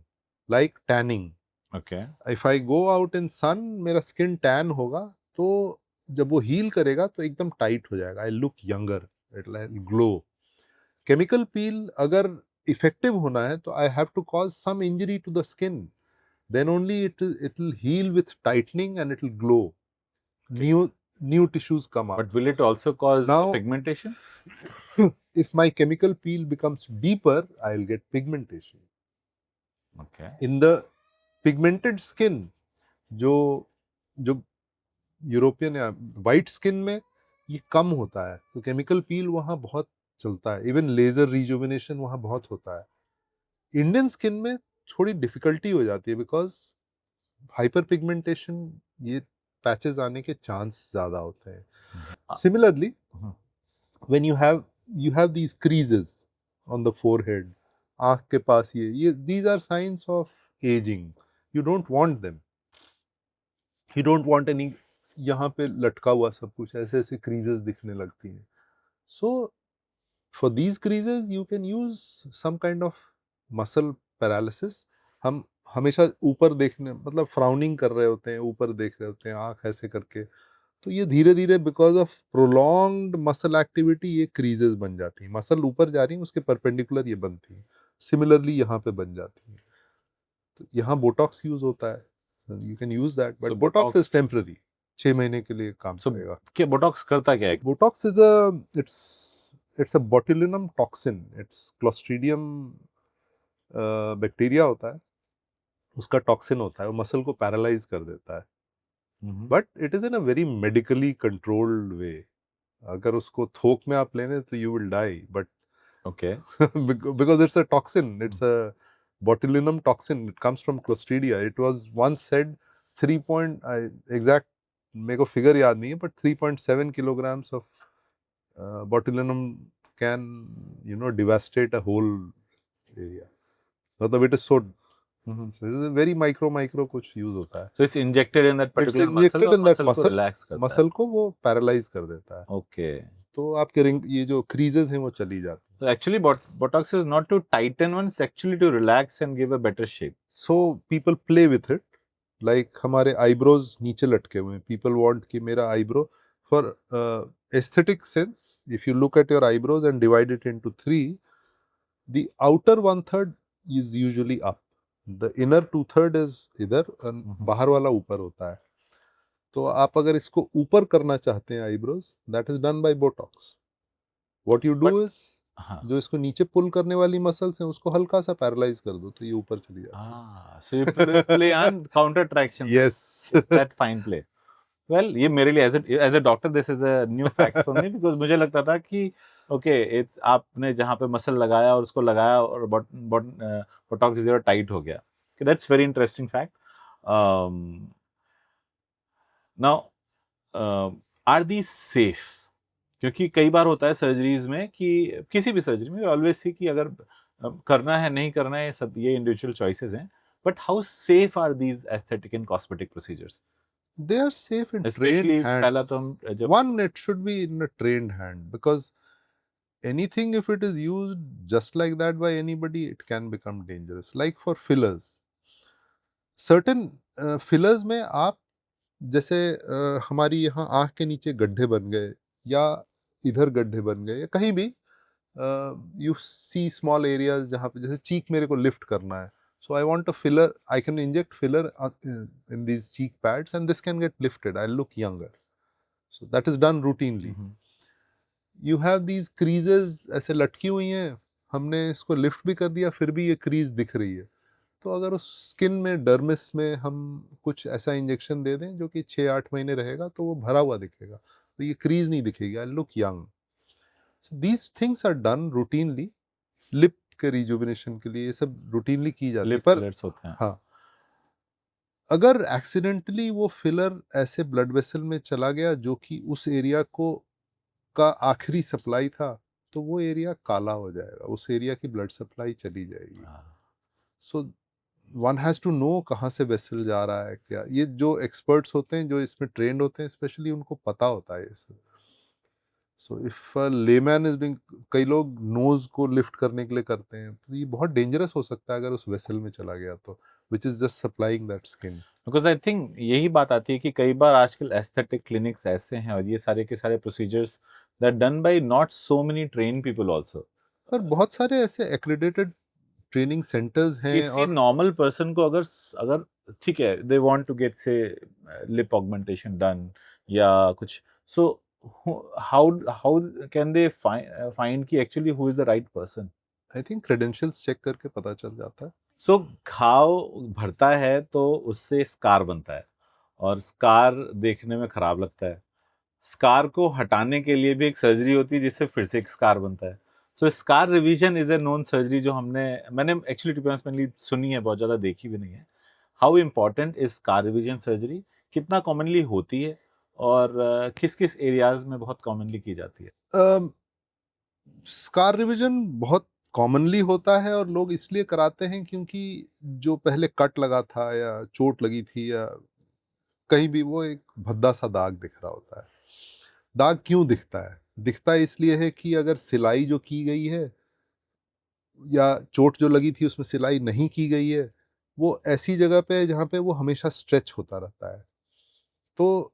like tanning. Okay. If I go out in sun, मेरा skin tan होगा, तो जब वो heal करेगा तो एकदम tight हो जाएगा. I look younger, it'll glow. Chemical peel अगर effective होना है तो I have to cause some injury to the skin. Then only it will heal with tightening and it will glow. Okay. New tissues come up. But will it also cause Now, pigmentation? if my chemical peel becomes deeper, I'll get pigmentation. Okay. In the pigmented skin, जो European या white skin में ये कम होता है, तो chemical peel वहाँ बहुत चलता है। इवन लेजर रिजुविनेशन वहाँ बहुत होता है। इंडियन स्किन में थोड़ी डिफिकल्टी हो जाती है बिकॉज हाइपर पिगमेंटेशन, ये पैचेस आने के चांस ज्यादा होते हैं। Similarly when you have these creases on the forehead, आंख के पास ये these are signs of ageing. You don't want them, you don't want any, यहाँ पे लटका हुआ सब कुछ ऐसे ऐसे क्रीजेस दिखने लगती हैं। So for these creases you can use some kind of muscle paralysis. हम हमेशा ऊपर देखने, मतलब फ्राउनिंग कर रहे होते हैं, ऊपर देख रहे होते हैं आंख ऐसे करके, तो ये धीरे धीरे because of prolonged muscle activity ये क्रीजेस बन जाती हैं। मसल ऊपर जा रही है, उसके परपेंडिकुलर ये बनती है। सिमिलरली यहाँ पे बन जाती है। तो यहाँ बोटॉक्स यूज होता है, you can use that, but Botox is temporary, 6 महीने के लिए काम करेगा। क्या बोटॉक्स करता क्या है? Botox is it's a botulinum toxin, it's clostridium bacteria होता है, उसका टॉक्सिन होता है, वो मसल को पैरालाइज कर देता है। But it is in a very medically controlled way. अगर उसको थोक में आप लेने तो you will die, but Okay. because it's a toxin, it's a botulinum toxin, it comes from Clostridia. It was once said 3 point, exact मेरे को figure याद नहीं है, but 3.7 kilograms of botulinum can devastate a whole area. मतलब it is so so it is a very micro कुछ use होता है। So it's injected in that It's particular injected muscle, in that और muscle, को relax करता muscle को वो paralyse कर देता है। Okay. तो आपके रिंग, ये जो क्रीजेस हैं वो चली जाती हैं। So actually botox is not to tighten one, it's actually to relax and give a better shape. So people play with it, like हमारे आईब्रोज नीचे लटके हुए हैं, people want कि मेरा eyebrow, for aesthetic sense, if you look at your eyebrows and divide it into 3, the outer 1/3 is usually up the inner 2/3 is इधर और बाहर वाला ऊपर होता है। तो आप अगर इसको ऊपर करना चाहते हैं eyebrows, that is done by Botox. What you but do is, हाँ, जो इसको नीचे पुल करने वाली मसल्स हैं उसको हल्का सा पैरालाइज कर दो तो ये ऊपर चली जाती सो ये प्ले ऑन काउंटर ट्रैक्शन, है। Yes. It's that fine play. Well, ये मेरे लिए as a doctor this is a new fact for me, because मुझे लगता था कि ओके, आपने जहाँ पे मसल लगाया और उसको लगाया और बोटॉक्स जरा टाइट हो गया। That's very interesting fact. Now are they safe? क्योंकि कई बार होता है सर्जरीज में कि किसी भी सर्जरी में ऑलवेज सी कि अगर करना है नहीं करना है, सब ये इंडिविजुअल चॉइसेस हैं, but how safe are these aesthetic and cosmetic procedures? They are safe in trained specially पहला hands. तो हम जब One, it should be in a trained hand because anything, if it is used just like that by anybody, it can become dangerous. Like for fillers, certain fillers में आप जैसे हमारी यहाँ आँख के नीचे गड्ढे बन गए या इधर गड्ढे बन गए या कहीं भी, यू सी स्मॉल एरियाज जहाँ पे जैसे चीक मेरे को लिफ्ट करना है, so I want a filler, I can inject filler in these cheek pads and this can get lifted, I'll look younger, so that is done routinely. You have these creases ऐसे लटकी हुई हैं, हमने इसको lift भी कर दिया फिर भी ये क्रीज दिख रही है, तो अगर उस स्किन में डर्मिस में हम कुछ ऐसा इंजेक्शन दे दें जो कि 6-8 महीने रहेगा तो वो भरा हुआ दिखेगा, तो ये क्रीज नहीं दिखेगी, I look young. So these things are done routinely. Lip के रिजुविनेशन के लिए ये सब रूटीनली की जाती है, लिप पर फिलर्स होते हैं। हाँ, अगर एक्सीडेंटली वो फिलर ऐसे ब्लड वेसल में चला गया जो कि उस एरिया को का आखिरी सप्लाई था, तो वो एरिया काला हो जाएगा, उस एरिया की ब्लड सप्लाई चली जाएगी। So one has to know कहाँ से वेसल जा रहा है क्या, ये जो एक्सपर्ट्स होते हैं जो इसमें ट्रेंड होते हैं स्पेशली उनको पता होता है ये सब। So if layman is doing, कई लोग नोज को लिफ्ट करने के लिए करते हैं, तो ये बहुत डेंजरस हो सकता है अगर उस वेसल में चला गया तो, which is just supplying that skin. Because I think यही बात आती है कि कई बार आजकल एस्थेटिक क्लिनिक्स ऐसे हैं और ये सारे के सारे procedures that done by not so many train people also, पर बहुत सारे ऐसे एक्रेडिटेड ट्रेनिंग सेंटर्स हैं किसी और नॉर्मल पर्सन को अगर अगर ठीक है, they want to get say lip augmentation done या कुछ, so how how can they find कि actually who is the right person? I think credentials check करके पता चल जाता है। सो घाव भरता है तो उससे स्कार बनता है और स्कार देखने में खराब लगता है। स्कार को हटाने के लिए भी एक सर्जरी होती है जिससे फिर से एक स्कार बनता है। So scar revision is a known surgery जो मैंने actually to be honest mainly सुनी है, बहुत ज़्यादा देखी भी नहीं है। How important is scar revision surgery? कितना कॉमनली होती है और किस किस एरियाज में बहुत कॉमनली की जाती है? स्कार रिविजन बहुत कॉमनली होता है और लोग इसलिए कराते हैं क्योंकि जो पहले कट लगा था या चोट लगी थी या कहीं भी, वो एक भद्दा सा दाग दिख रहा होता है। दाग क्यों दिखता है? दिखता इसलिए है कि अगर सिलाई जो की गई है या चोट जो लगी थी उसमें सिलाई नहीं की गई है, वो ऐसी जगह पे है जहाँ पे वो हमेशा स्ट्रेच होता रहता है। तो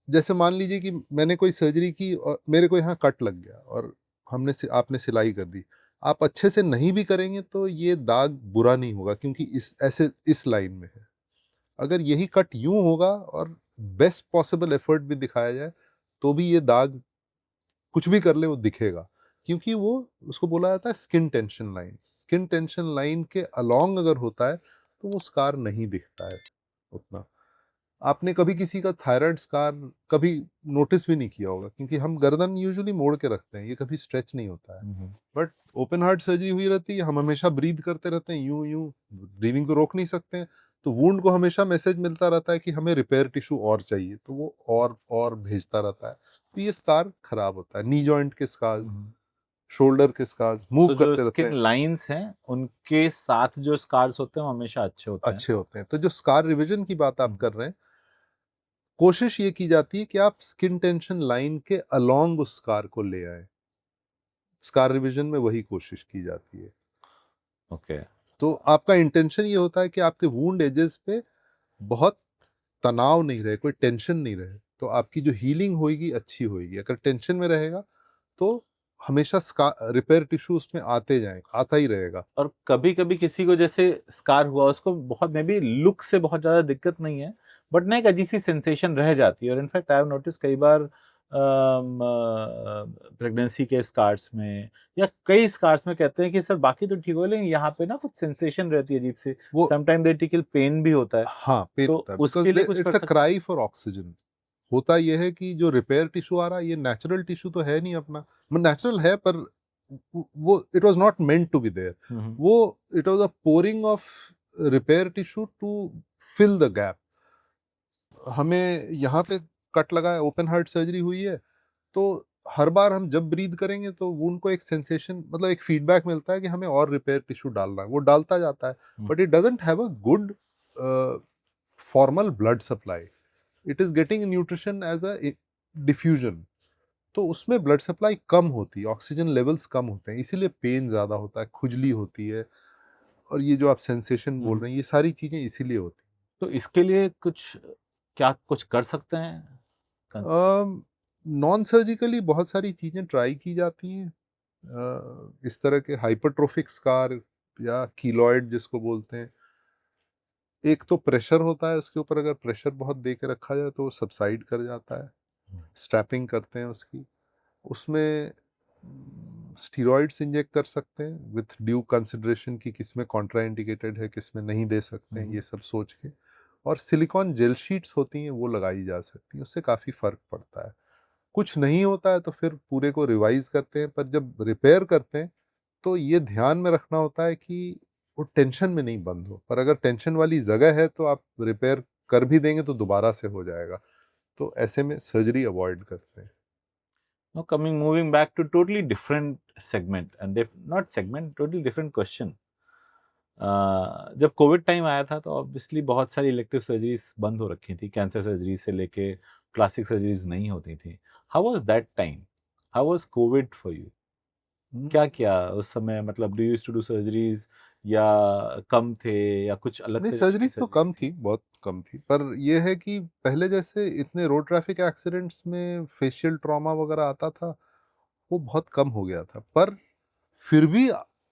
जैसे मान लीजिए कि मैंने कोई सर्जरी की और मेरे को यहाँ कट लग गया और आपने सिलाई कर दी, आप अच्छे से नहीं भी करेंगे तो ये दाग बुरा नहीं होगा क्योंकि इस लाइन में है। अगर यही कट यूं होगा और बेस्ट पॉसिबल एफर्ट भी दिखाया जाए तो भी ये दाग कुछ भी कर ले वो दिखेगा, क्योंकि वो उसको बोला जाता है skin tension line. Skin tension line के अलोंग अगर होता है तो वो स्कार नहीं दिखता है उतना। आपने कभी किसी का थायराइड स्कार कभी नोटिस भी नहीं किया होगा क्योंकि हम गर्दन यूजुअली मोड़ के रखते हैं, ये कभी स्ट्रेच नहीं होता है। बट ओपन हार्ट सर्जरी हुई रहती है, हम हमेशा ब्रीद करते रहते हैं, यूं यूं ब्रीदिंग तो रोक नहीं सकते हैं, तो वुंड को हमेशा मैसेज मिलता रहता है कि हमें रिपेयर टिश्यू और चाहिए, तो वो और भेजता रहता है, तो ये स्कार खराब होता है। नी जॉइंट के स्कार्स, शोल्डर के स्कार्स मूव तो जो करते रहते स्किन हैं, लाइंस हैं उनके साथ जो स्कार्स होते हैं वो हमेशा अच्छे होते हैं। अच्छे होते हैं। तो जो स्कार रिविजन की बात आप हम्म। कर रहे हैं, कोशिश ये की जाती है कि आप स्किन टेंशन लाइन के अलोंग उस स्कार को ले आए। स्कार रिविजन में वही कोशिश की जाती है। ओके। तो आपका इंटेंशन ये होता है कि आपके वुंड एजेस पे बहुत तनाव नहीं रहे, कोई टेंशन नहीं रहे, तो आपकी जो हीलिंग होगी अच्छी होगी। अगर टेंशन में रहेगा तो हमेशा रिपेयर टिश्यू उसमें आता ही रहेगा। और कभी कभी किसी को जैसे स्कार हुआ, उसको बहुत मे बी लुक से बहुत ज्यादा दिक्कत नहीं है, बट ना एक अजीब सी सेंसेशन रह जाती है। और इनफैक्ट आई हैव नोटिस कई बार प्रेगनेंसी के स्कार्स में या कई स्कार्स में कहते हैं कि सर बाकी तो ठीक हो, लेकिन यहाँ पे ना कुछ सेंसेशन रहती है अजीब सी, वो समटाइम दे टिकल पेन भी होता है। हाँ, पेन तो होता है उसके बिकॉज़ लिए कुछ कर इट्स अ सकते हैं? Cry for oxygen. होता ये है कि जो रिपेयर टिश्यू आ रहा है, ये नेचुरल टिश्यू तो है नहीं अपना। मतलब नेचुरल है पर वो it was not meant to be there. Hmm. वो it was a pouring of repair tissue to fill the gap. हमें यहाँ पे कट लगा है, ओपन हार्ट सर्जरी हुई है, तो हर बार हम जब ब्रीथ करेंगे तो वुंड को एक सेंसेशन, मतलब एक फीडबैक मिलता है कि हमें और रिपेयर टिश्यू डालना है, वो डालता जाता है, but it doesn't have a good formal blood supply. It is getting nutrition as a diffusion, तो उसमें ब्लड सप्लाई कम होती है, ऑक्सीजन लेवल्स कम होते हैं, इसीलिए पेन ज़्यादा होता है, खुजली होती है, और ये जो आप सेंसेशन बोल रहे हैं, ये सारी चीज़ें इसीलिए होती तो इसके लिए कुछ, क्या कुछ कर सकते हैं? हैं। नॉन सर्जिकली बहुत सारी चीज़ें ट्राई की जाती हैं। इस तरह के हाइपरट्रोफिक स्कार या कीलॉइड जिसको बोलते हैं, एक तो प्रेशर होता है उसके ऊपर, अगर प्रेशर बहुत दे के रखा जाए तो वो सबसाइड कर जाता है। स्ट्रैपिंग करते हैं उसकी, उसमें स्टीरॉइड्स इंजेक्ट कर सकते हैं विथ ड्यू कंसिडरेशन कि किस में कॉन्ट्राइंडिकेटेड है, किस में नहीं दे सकते हैं, ये सब सोच के। और सिलिकॉन जेल शीट्स होती हैं, वो लगाई जा सकती हैं, उससे काफ़ी फ़र्क पड़ता है। कुछ नहीं होता है तो फिर पूरे को रिवाइज करते हैं, पर जब रिपेयर करते हैं तो ये ध्यान में रखना होता है कि वो टेंशन में नहीं बंद हो, पर अगर टेंशन वाली जगह है तो आप रिपेयर कर भी देंगे तो दोबारा से हो जाएगा, तो ऐसे में सर्जरी अवॉइड करते हैं। Now coming moving back to totally different segment and not segment, totally different question. जब कोविड टाइम आया था तो ऑब्वियसली बहुत सारी इलेक्टिव सर्जरीज बंद हो रखी थी, कैंसर सर्जरी से लेके प्लास्टिक सर्जरीज नहीं होती थी। How was that time? How was COVID for you? क्या किया उस समय? मतलब do used to do surgeries या कम थे या कुछ अलग नहीं, तरीके की सर्जरीज तो सर्जरीज कम थी? थी, बहुत कम थी, पर यह है कि पहले जैसे इतने रोड ट्रैफिक एक्सीडेंट्स में फेशियल ट्रॉमा वगैरह आता था, वो बहुत कम हो गया था, पर फिर भी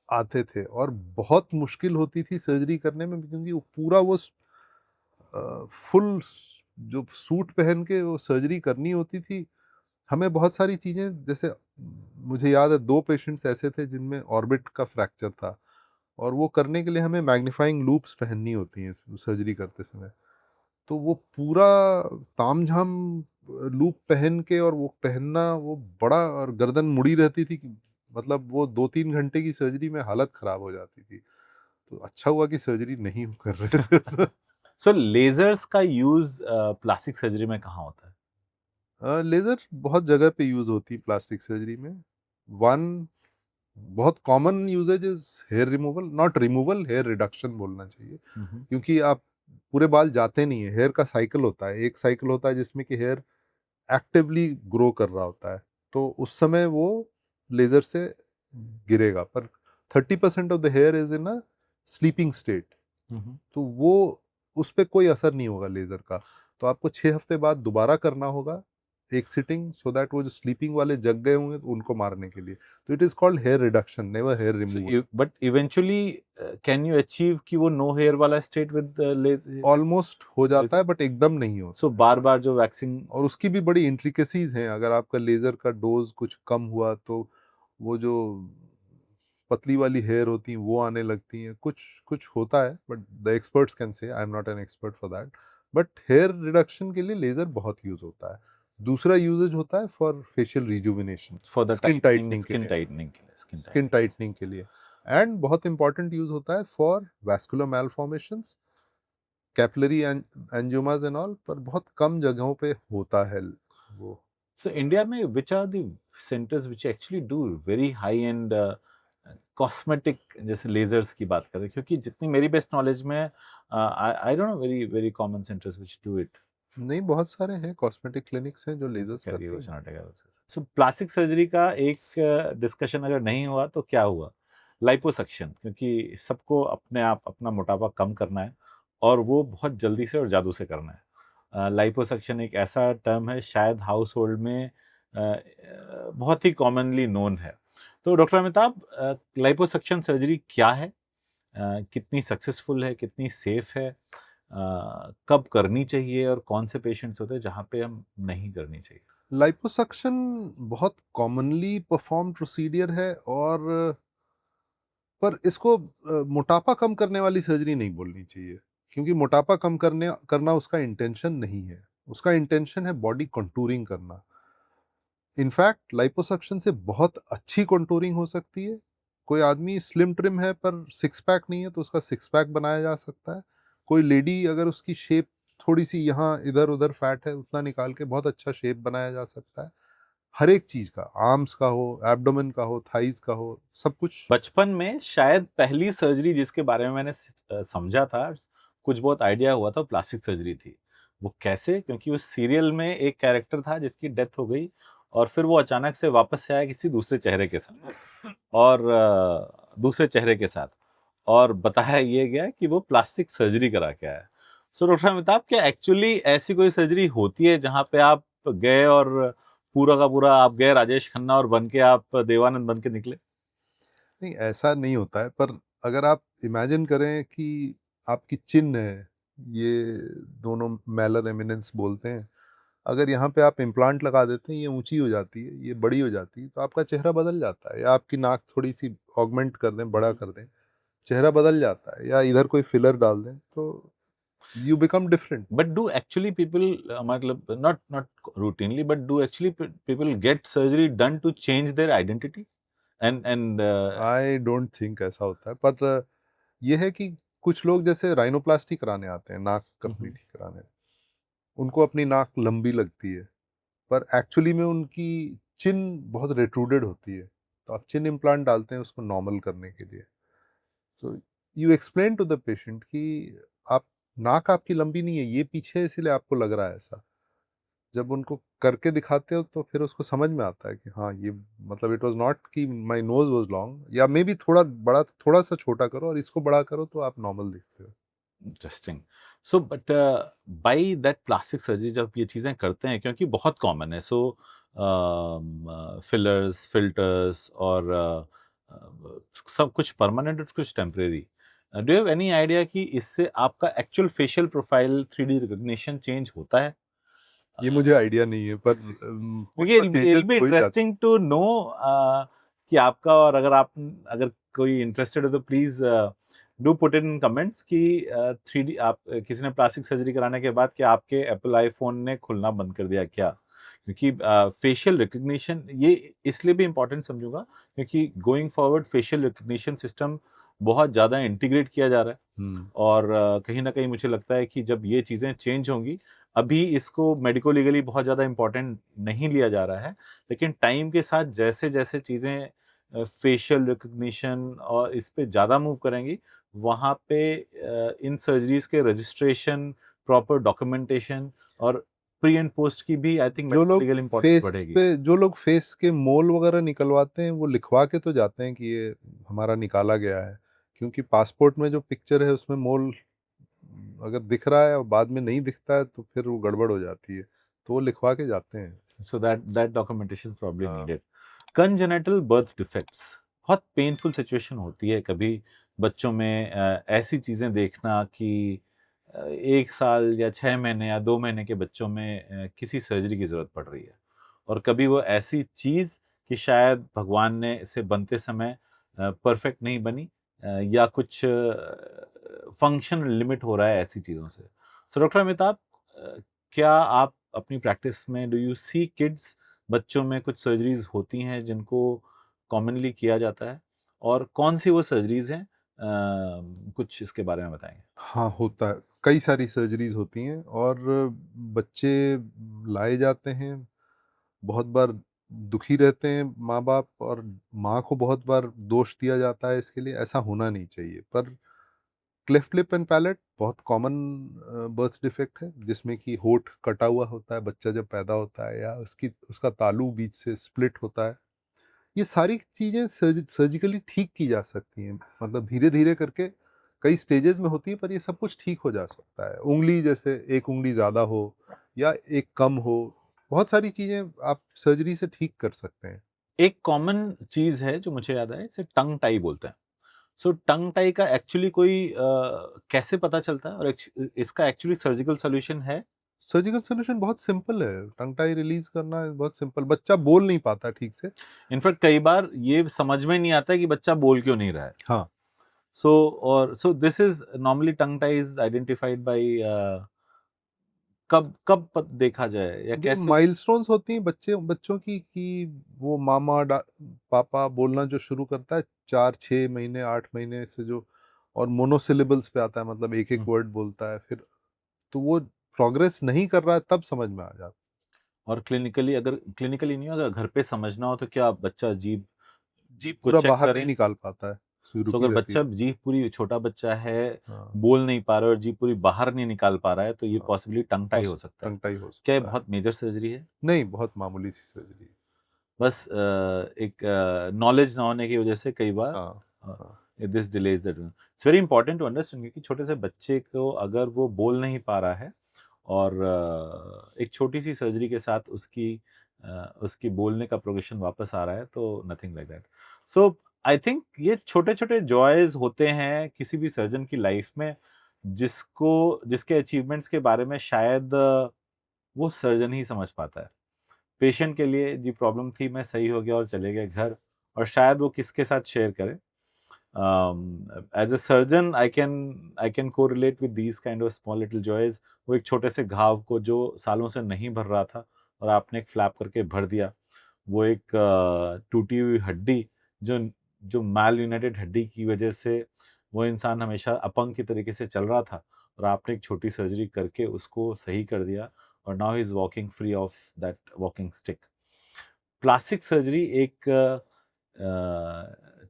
आते थे और बहुत मुश्किल होती थी सर्जरी करने में, क्योंकि वो पूरा वो फुल जो सूट पहन के वो सर्जरी करनी होती थी। हमें बहुत सारी चीज़ें, जैसे मुझे याद है 2 पेशेंट्स ऐसे थे जिनमें ऑर्बिट का फ्रैक्चर था, और वो करने के लिए हमें मैग्नीफाइंग लूप्स पहननी होती हैं सर्जरी करते समय। तो वो पूरा तामझाम लूप पहन के, और वो पहनना वो बड़ा, और गर्दन मुड़ी रहती थी कि मतलब वो 2-3 घंटे की सर्जरी में हालत खराब हो जाती थी। तो अच्छा हुआ कि सर्जरी नहीं कर रहे थे। सो लेजर्स का यूज प्लास्टिक सर्जरी में कहाँ होता है? लेज़र बहुत जगह पे यूज़ होती है प्लास्टिक सर्जरी में। वन बहुत common usage is hair removal, not removal, hair reduction बोलना चाहिए। हम्म। क्योंकि आप पूरे बाल जाते नहीं है, हेयर का साइकिल होता है। एक साइकिल होता है जिसमें कि हेयर एक्टिवली ग्रो कर रहा होता है, तो उस समय वो लेज़र से गिरेगा, पर 30% of the hair is in a sleeping state, hmm. तो वो उस पे कोई असर नहीं होगा लेज़र का। तो आपको 6 हफ्ते बाद दोबारा करना होगा एक सिटिंग, सो दैट वो जो स्लीपिंग वाले जग गए होंगे तो उनको मारने के लिए। तो it is called hair reduction, never hair removal. But eventually can you achieve कि वो नो हेयर वाला स्टेट विद ऑलमोस्ट हो जाता है, बट एकदम नहीं सो होता है। बार बार जो वैक्सिंग? और उसकी भी बड़ी इंट्रिकेसीज हैं। अगर आपका लेज़र का डोज कुछ कम हुआ तो वो जो पतली वाली हेयर होती हैं वो आने लगती हैं, कुछ कुछ होता है, but the experts can say, I am not an expert for that. But here reduction के लिए लेज़र बहुत यूज़ होता है। दूसरा यूजेज होता है for facial rejuvenation, for the skin tightening, tightening के स्किन लिए, टाइटनिंग के लिए, स्किन स्किन टाइटनिंग। टाइटनिंग के लिए। एंड बहुत इंपॉर्टेंट यूज होता है for vascular malformations, capillary angiomas and all, पर बहुत कम जगहों पे होता है वो। सो इंडिया में which are the centres which actually do very high end cosmetic, जैसे लेजर्स की बात करें, क्योंकि जितनी मेरी बेस्ट नॉलेज में I don't know very very common centres which do it. नहीं, बहुत सारे हैं, कॉस्मेटिक क्लिनिक्स हैं जो लेजर्स करते हैं। सो प्लास्टिक सर्जरी का एक डिस्कशन अगर नहीं हुआ तो क्या हुआ? लाइपोसक्शन, क्योंकि सबको अपने आप अपना मोटापा कम करना है और वो बहुत जल्दी से और जादू से करना है। लाइपोसक्शन एक ऐसा टर्म है, शायद हाउस होल्ड में बहुत ही कॉमनली नोन है। तो डॉक्टर अमिताभ, लाइपोसक्शन सर्जरी क्या है, कितनी सक्सेसफुल है, कितनी सेफ है, कब करनी चाहिए और कौन से पेशेंट्स होते हैं जहाँ पे हम नहीं करनी चाहिए? लाइपोसक्शन बहुत कॉमनली परफॉर्म प्रोसीडियर है, और पर इसको मोटापा कम करने वाली सर्जरी नहीं बोलनी चाहिए, क्योंकि मोटापा कम करना उसका इंटेंशन नहीं है। उसका इंटेंशन है बॉडी कंटूरिंग करना। इनफैक्ट लाइपोसक्शन से बहुत अच्छी कंटूरिंग हो सकती है। कोई आदमी स्लिम ट्रिम है पर सिक्स पैक नहीं है, तो उसका सिक्स पैक बनाया जा सकता है। कोई लेडी अगर उसकी शेप थोड़ी सी यहाँ इधर उधर फैट है, उतना निकाल के बहुत अच्छा शेप बनाया जा सकता है। हर एक चीज का, आर्म्स का हो, एब्डोमेन का हो, थाइज का हो, सब कुछ। बचपन में शायद पहली सर्जरी जिसके बारे में मैंने समझा था, कुछ बहुत आइडिया हुआ था, प्लास्टिक सर्जरी थी। वो कैसे? क्योंकि उस सीरियल में एक कैरेक्टर था जिसकी डेथ हो गई और फिर वो अचानक से वापस से आया किसी दूसरे चेहरे के साथ, और दूसरे चेहरे के साथ, और बताया ये गया कि वो प्लास्टिक सर्जरी करा के आया। सो डॉक्टर अमिताभ, क्या एक्चुअली ऐसी कोई सर्जरी होती है जहाँ पे आप गए और पूरा का पूरा आप गए राजेश खन्ना और बन के आप देवानंद बन के निकले? नहीं, ऐसा नहीं होता है, पर अगर आप इमेजिन करें कि आपकी चिन है, ये दोनों मैलर एमिनेंस बोलते हैं, अगर यहाँ पे आप इम्प्लांट लगा देते हैं, ये ऊंची हो जाती है, ये बड़ी हो जाती है, तो आपका चेहरा बदल जाता है। या आपकी नाक थोड़ी सी ऑगमेंट कर दें, बड़ा कर दें, चेहरा बदल जाता है। या इधर कोई फिलर डाल दें, तो you become different. But do actually people, मतलब not routinely, but do actually people get surgery done to change their identity? And I don't think ऐसा होता है, पर ये है कि कुछ लोग जैसे राइनोप्लास्टी कराने आते हैं, नाक अपनी ठीक कराने, उनको अपनी नाक लंबी लगती है, पर एक्चुअली में उनकी चिन बहुत रेट्रूडेड होती है, तो आप चिन इम्प्लांट डालते हैं उसको नॉर्मल करने के लिए। तो you explain to the patient कि आप, नाक आपकी लंबी नहीं है, ये पीछे है, इसीलिए आपको लग रहा है ऐसा। जब उनको करके दिखाते हो तो फिर उसको समझ में आता है कि हाँ, ये मतलब इट वाज नॉट कि माय नोज वाज लॉन्ग, या मे बी थोड़ा बड़ा, थोड़ा सा छोटा करो और इसको बड़ा करो तो आप नॉर्मल दिखते हो। Interesting. So but by that plastic surgery जब ये चीज़ें करते हैं, क्योंकि बहुत कॉमन है, सो फिलर्स, फिल्टर्स और सब कुछ परमानेंट और कुछ temporary, do have any idea कि इससे आपका actual facial profile 3D recognition change होता है? ये मुझे आइडिया नहीं है, पर कुछ क्योंकि तो चेंजेस इट बी हो ही जाते इंटरेस्टिंग टू नो कि आपका, और अगर कोई इंटरेस्टेड हो तो please do put in comments कि 3D आप किसी ने प्लास्टिक सर्जरी कराने के बाद क्या आपके एप्पल आईफोन ने खुलना बंद कर दिया क्या? क्योंकि फेशियल रिकग्निशन ये इसलिए भी इंपॉर्टेंट समझूंगा क्योंकि going forward facial recognition system बहुत ज़्यादा इंटीग्रेट किया जा रहा है, और कहीं ना कहीं मुझे लगता है कि जब ये चीज़ें चेंज होंगी, अभी इसको मेडिको लीगली बहुत ज़्यादा इंपॉर्टेंट नहीं लिया जा रहा है, लेकिन टाइम के साथ जैसे जैसे चीज़ें फेशियल रिकग्निशन और इस पे ज़्यादा मूव करेंगी, वहाँ पे इन सर्जरीज के रजिस्ट्रेशन, प्रॉपर डॉक्यूमेंटेशन और प्री एंड पोस्ट की भी आई थिंक जो मेडिको लोग लीगल इंपॉर्टेंस फेस बढ़ेगी। पे, जो लोग फेस के मोल वगैरह निकलवाते हैं, वो लिखवा के तो जाते हैं कि ये हमारा निकाला गया है, क्योंकि पासपोर्ट में जो पिक्चर है उसमें मोल अगर दिख रहा है और बाद में नहीं दिखता है तो फिर वो गड़बड़ हो जाती है, तो वो लिखवा के जाते हैं। सो दैट डॉक्यूमेंटेशन प्रॉब्ली हाँ। नीडेड। कंजेनिटल बर्थ डिफेक्ट्स बहुत पेनफुल सिचुएशन होती है कभी बच्चों में, ऐसी चीज़ें देखना कि 1 साल या 6 महीने या 2 महीने के बच्चों में किसी सर्जरी की ज़रूरत पड़ रही है, और कभी वो ऐसी चीज़ कि शायद भगवान ने इसे बनते समय परफेक्ट नहीं बनी, या कुछ फंक्शन लिमिट हो रहा है ऐसी चीज़ों से। सो डॉक्टर अमिताभ, क्या आप अपनी प्रैक्टिस में डू यू सी किड्स, बच्चों में कुछ सर्जरीज होती हैं जिनको कॉमनली किया जाता है, और कौन सी वो सर्जरीज हैं, कुछ इसके बारे में बताएंगे? हाँ, होता है, कई सारी सर्जरीज होती हैं, और बच्चे लाए जाते हैं, बहुत बार दुखी रहते हैं माँ बाप, और माँ को बहुत बार दोष दिया जाता है इसके लिए। ऐसा होना नहीं चाहिए, पर क्लेफ्ट लिप एंड पैलेट बहुत कॉमन बर्थ डिफेक्ट है, जिसमें कि होठ कटा हुआ होता है बच्चा जब पैदा होता है, या उसकी उसका तालू बीच से स्प्लिट होता है। ये सारी चीज़ें सर्जिकली ठीक की जा सकती हैं, मतलब धीरे धीरे करके, कई स्टेजेस में होती है, पर ये सब कुछ ठीक हो जा सकता है। उंगली जैसे एक उंगली ज़्यादा हो या एक कम हो, बहुत सारी चीज़ें आप सर्जरी से ठीक कर सकते हैं। एक कॉमन चीज है जो मुझे याद है, इसे टंग टाई बोलते हैं। सो टंग टाई का एक्चुअली कोई कैसे पता चलता है, और इसका एक्चुअली सर्जिकल सॉल्यूशन है? सर्जिकल सॉल्यूशन बहुत सिंपल है, टंग टाई रिलीज करना है, बहुत सिंपल। बच्चा बोल नहीं पाता ठीक से। इनफैक्ट कई बार ये समझ में नहीं आता है कि बच्चा बोल क्यों नहीं रहा है। हाँ, so this is normally tongue tie is identified by कब कब देखा जाए या ये कैसे? माइलस्टोन्स होती हैं बच्चों की, कि वो पापा बोलना जो शुरू करता है 4-6 महीने 8 महीने से, जो और मोनोसिलेबल्स पे आता है, मतलब एक एक हम्म। वर्ड बोलता है, फिर तो वो प्रोग्रेस नहीं कर रहा है, तब समझ में आ जाता और क्लिनिकली, अगर क्लिनिकली नहीं हो, अगर घर पे समझना हो तो क्या बच्चा जीभ है। जी, को पूरा चेक बाहर नहीं करें? निकाल पाता है, सो रुकी अगर रहती बच्चा है। जीभ पूरी, छोटा बच्चा है, हाँ, बोल नहीं पा रहा है और जीभ पूरी बाहर नहीं निकाल पा रहा है, तो ये हाँ, पॉसिबली टंग टाई हो सकता है। टंग टाई हो क्या ये सकता है। बहुत मेजर सर्जरी है? नहीं, बहुत मामूली सी सर्जरी है। बस एक नॉलेज ना होने की वजह से कई बार हाँ, हाँ, this delays that. It's very important to understand, क्योंकि छोटे से बच्चे को अगर वो बोल नहीं पा रहा है और एक छोटी सी सर्जरी के साथ उसकी बोलने का प्रोग्रेशन वापस आ रहा है, तो nothing like that. So I think ये छोटे छोटे जॉयज होते हैं किसी भी सर्जन की लाइफ में, जिसके अचीवमेंट्स के बारे में शायद वो सर्जन ही समझ पाता है। पेशेंट के लिए जी प्रॉब्लम थी, मैं सही हो गया और चले गए घर, और शायद वो किसके साथ शेयर करे। As a surgeon I can correlate with these kind of small little joys. वो एक छोटे से घाव को जो सालों से नहीं भर रहा था और आपने एक फ्लैप करके भर दिया, वो एक टूटी हुई हड्डी, जो जो मैल यूनाइटेड हड्डी की वजह से वो इंसान हमेशा अपंग की तरीके से चल रहा था, और आपने एक छोटी सर्जरी करके उसको सही कर दिया, और now he is walking free of that walking stick. Plastic surgery एक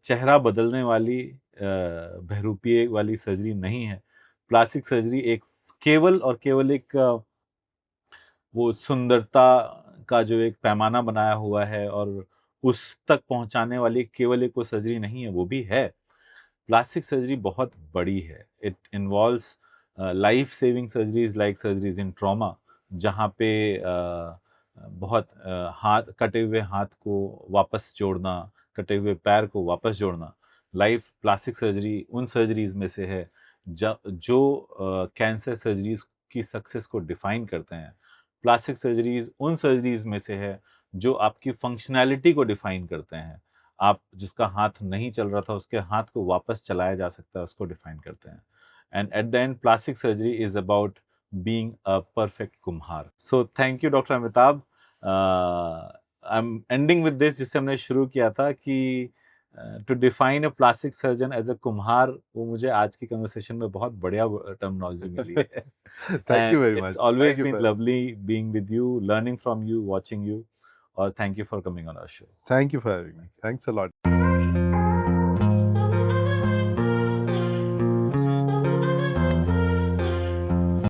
चेहरा बदलने वाली बहरूपीय वाली सर्जरी नहीं है। प्लास्टिक सर्जरी एक केवल और केवल एक वो सुंदरता का जो एक पैमाना बनाया हुआ है और उस तक पहुंचाने वाली केवल एक वो सर्जरी नहीं है, वो भी है। प्लास्टिक सर्जरी बहुत बड़ी है। It involves life saving surgeries like surgeries in trauma, जहाँ पे बहुत हाथ, कटे हुए हाथ को वापस जोड़ना, कटे हुए पैर को वापस जोड़ना। लाइफ प्लास्टिक सर्जरी उन सर्जरीज में से है जो कैंसर सर्जरीज की सक्सेस को डिफाइन करते हैं। प्लास्टिक सर्जरीज उन सर्जरीज में से है जो आपकी फंक्शनैलिटी को डिफाइन करते हैं। आप जिसका हाथ नहीं चल रहा था, उसके हाथ को वापस चलाया जा सकता है, उसको डिफाइन करते हैं। And at the end plastic surgery is about being a perfect kumhar. So thank you doctor Amitabh. I am ending with this, जिससे हमने शुरू किया था कि to define a plastic surgeon as a kumhar, वो मुझे आज की कन्वर्सेशन में बहुत बढ़िया टर्मिनोलॉजी मिली है। Thank you and very it's much, thank always you been for lovely being with you, learning from you, watching you, और thank you for coming on our show. Thank you for having me, thanks a lot.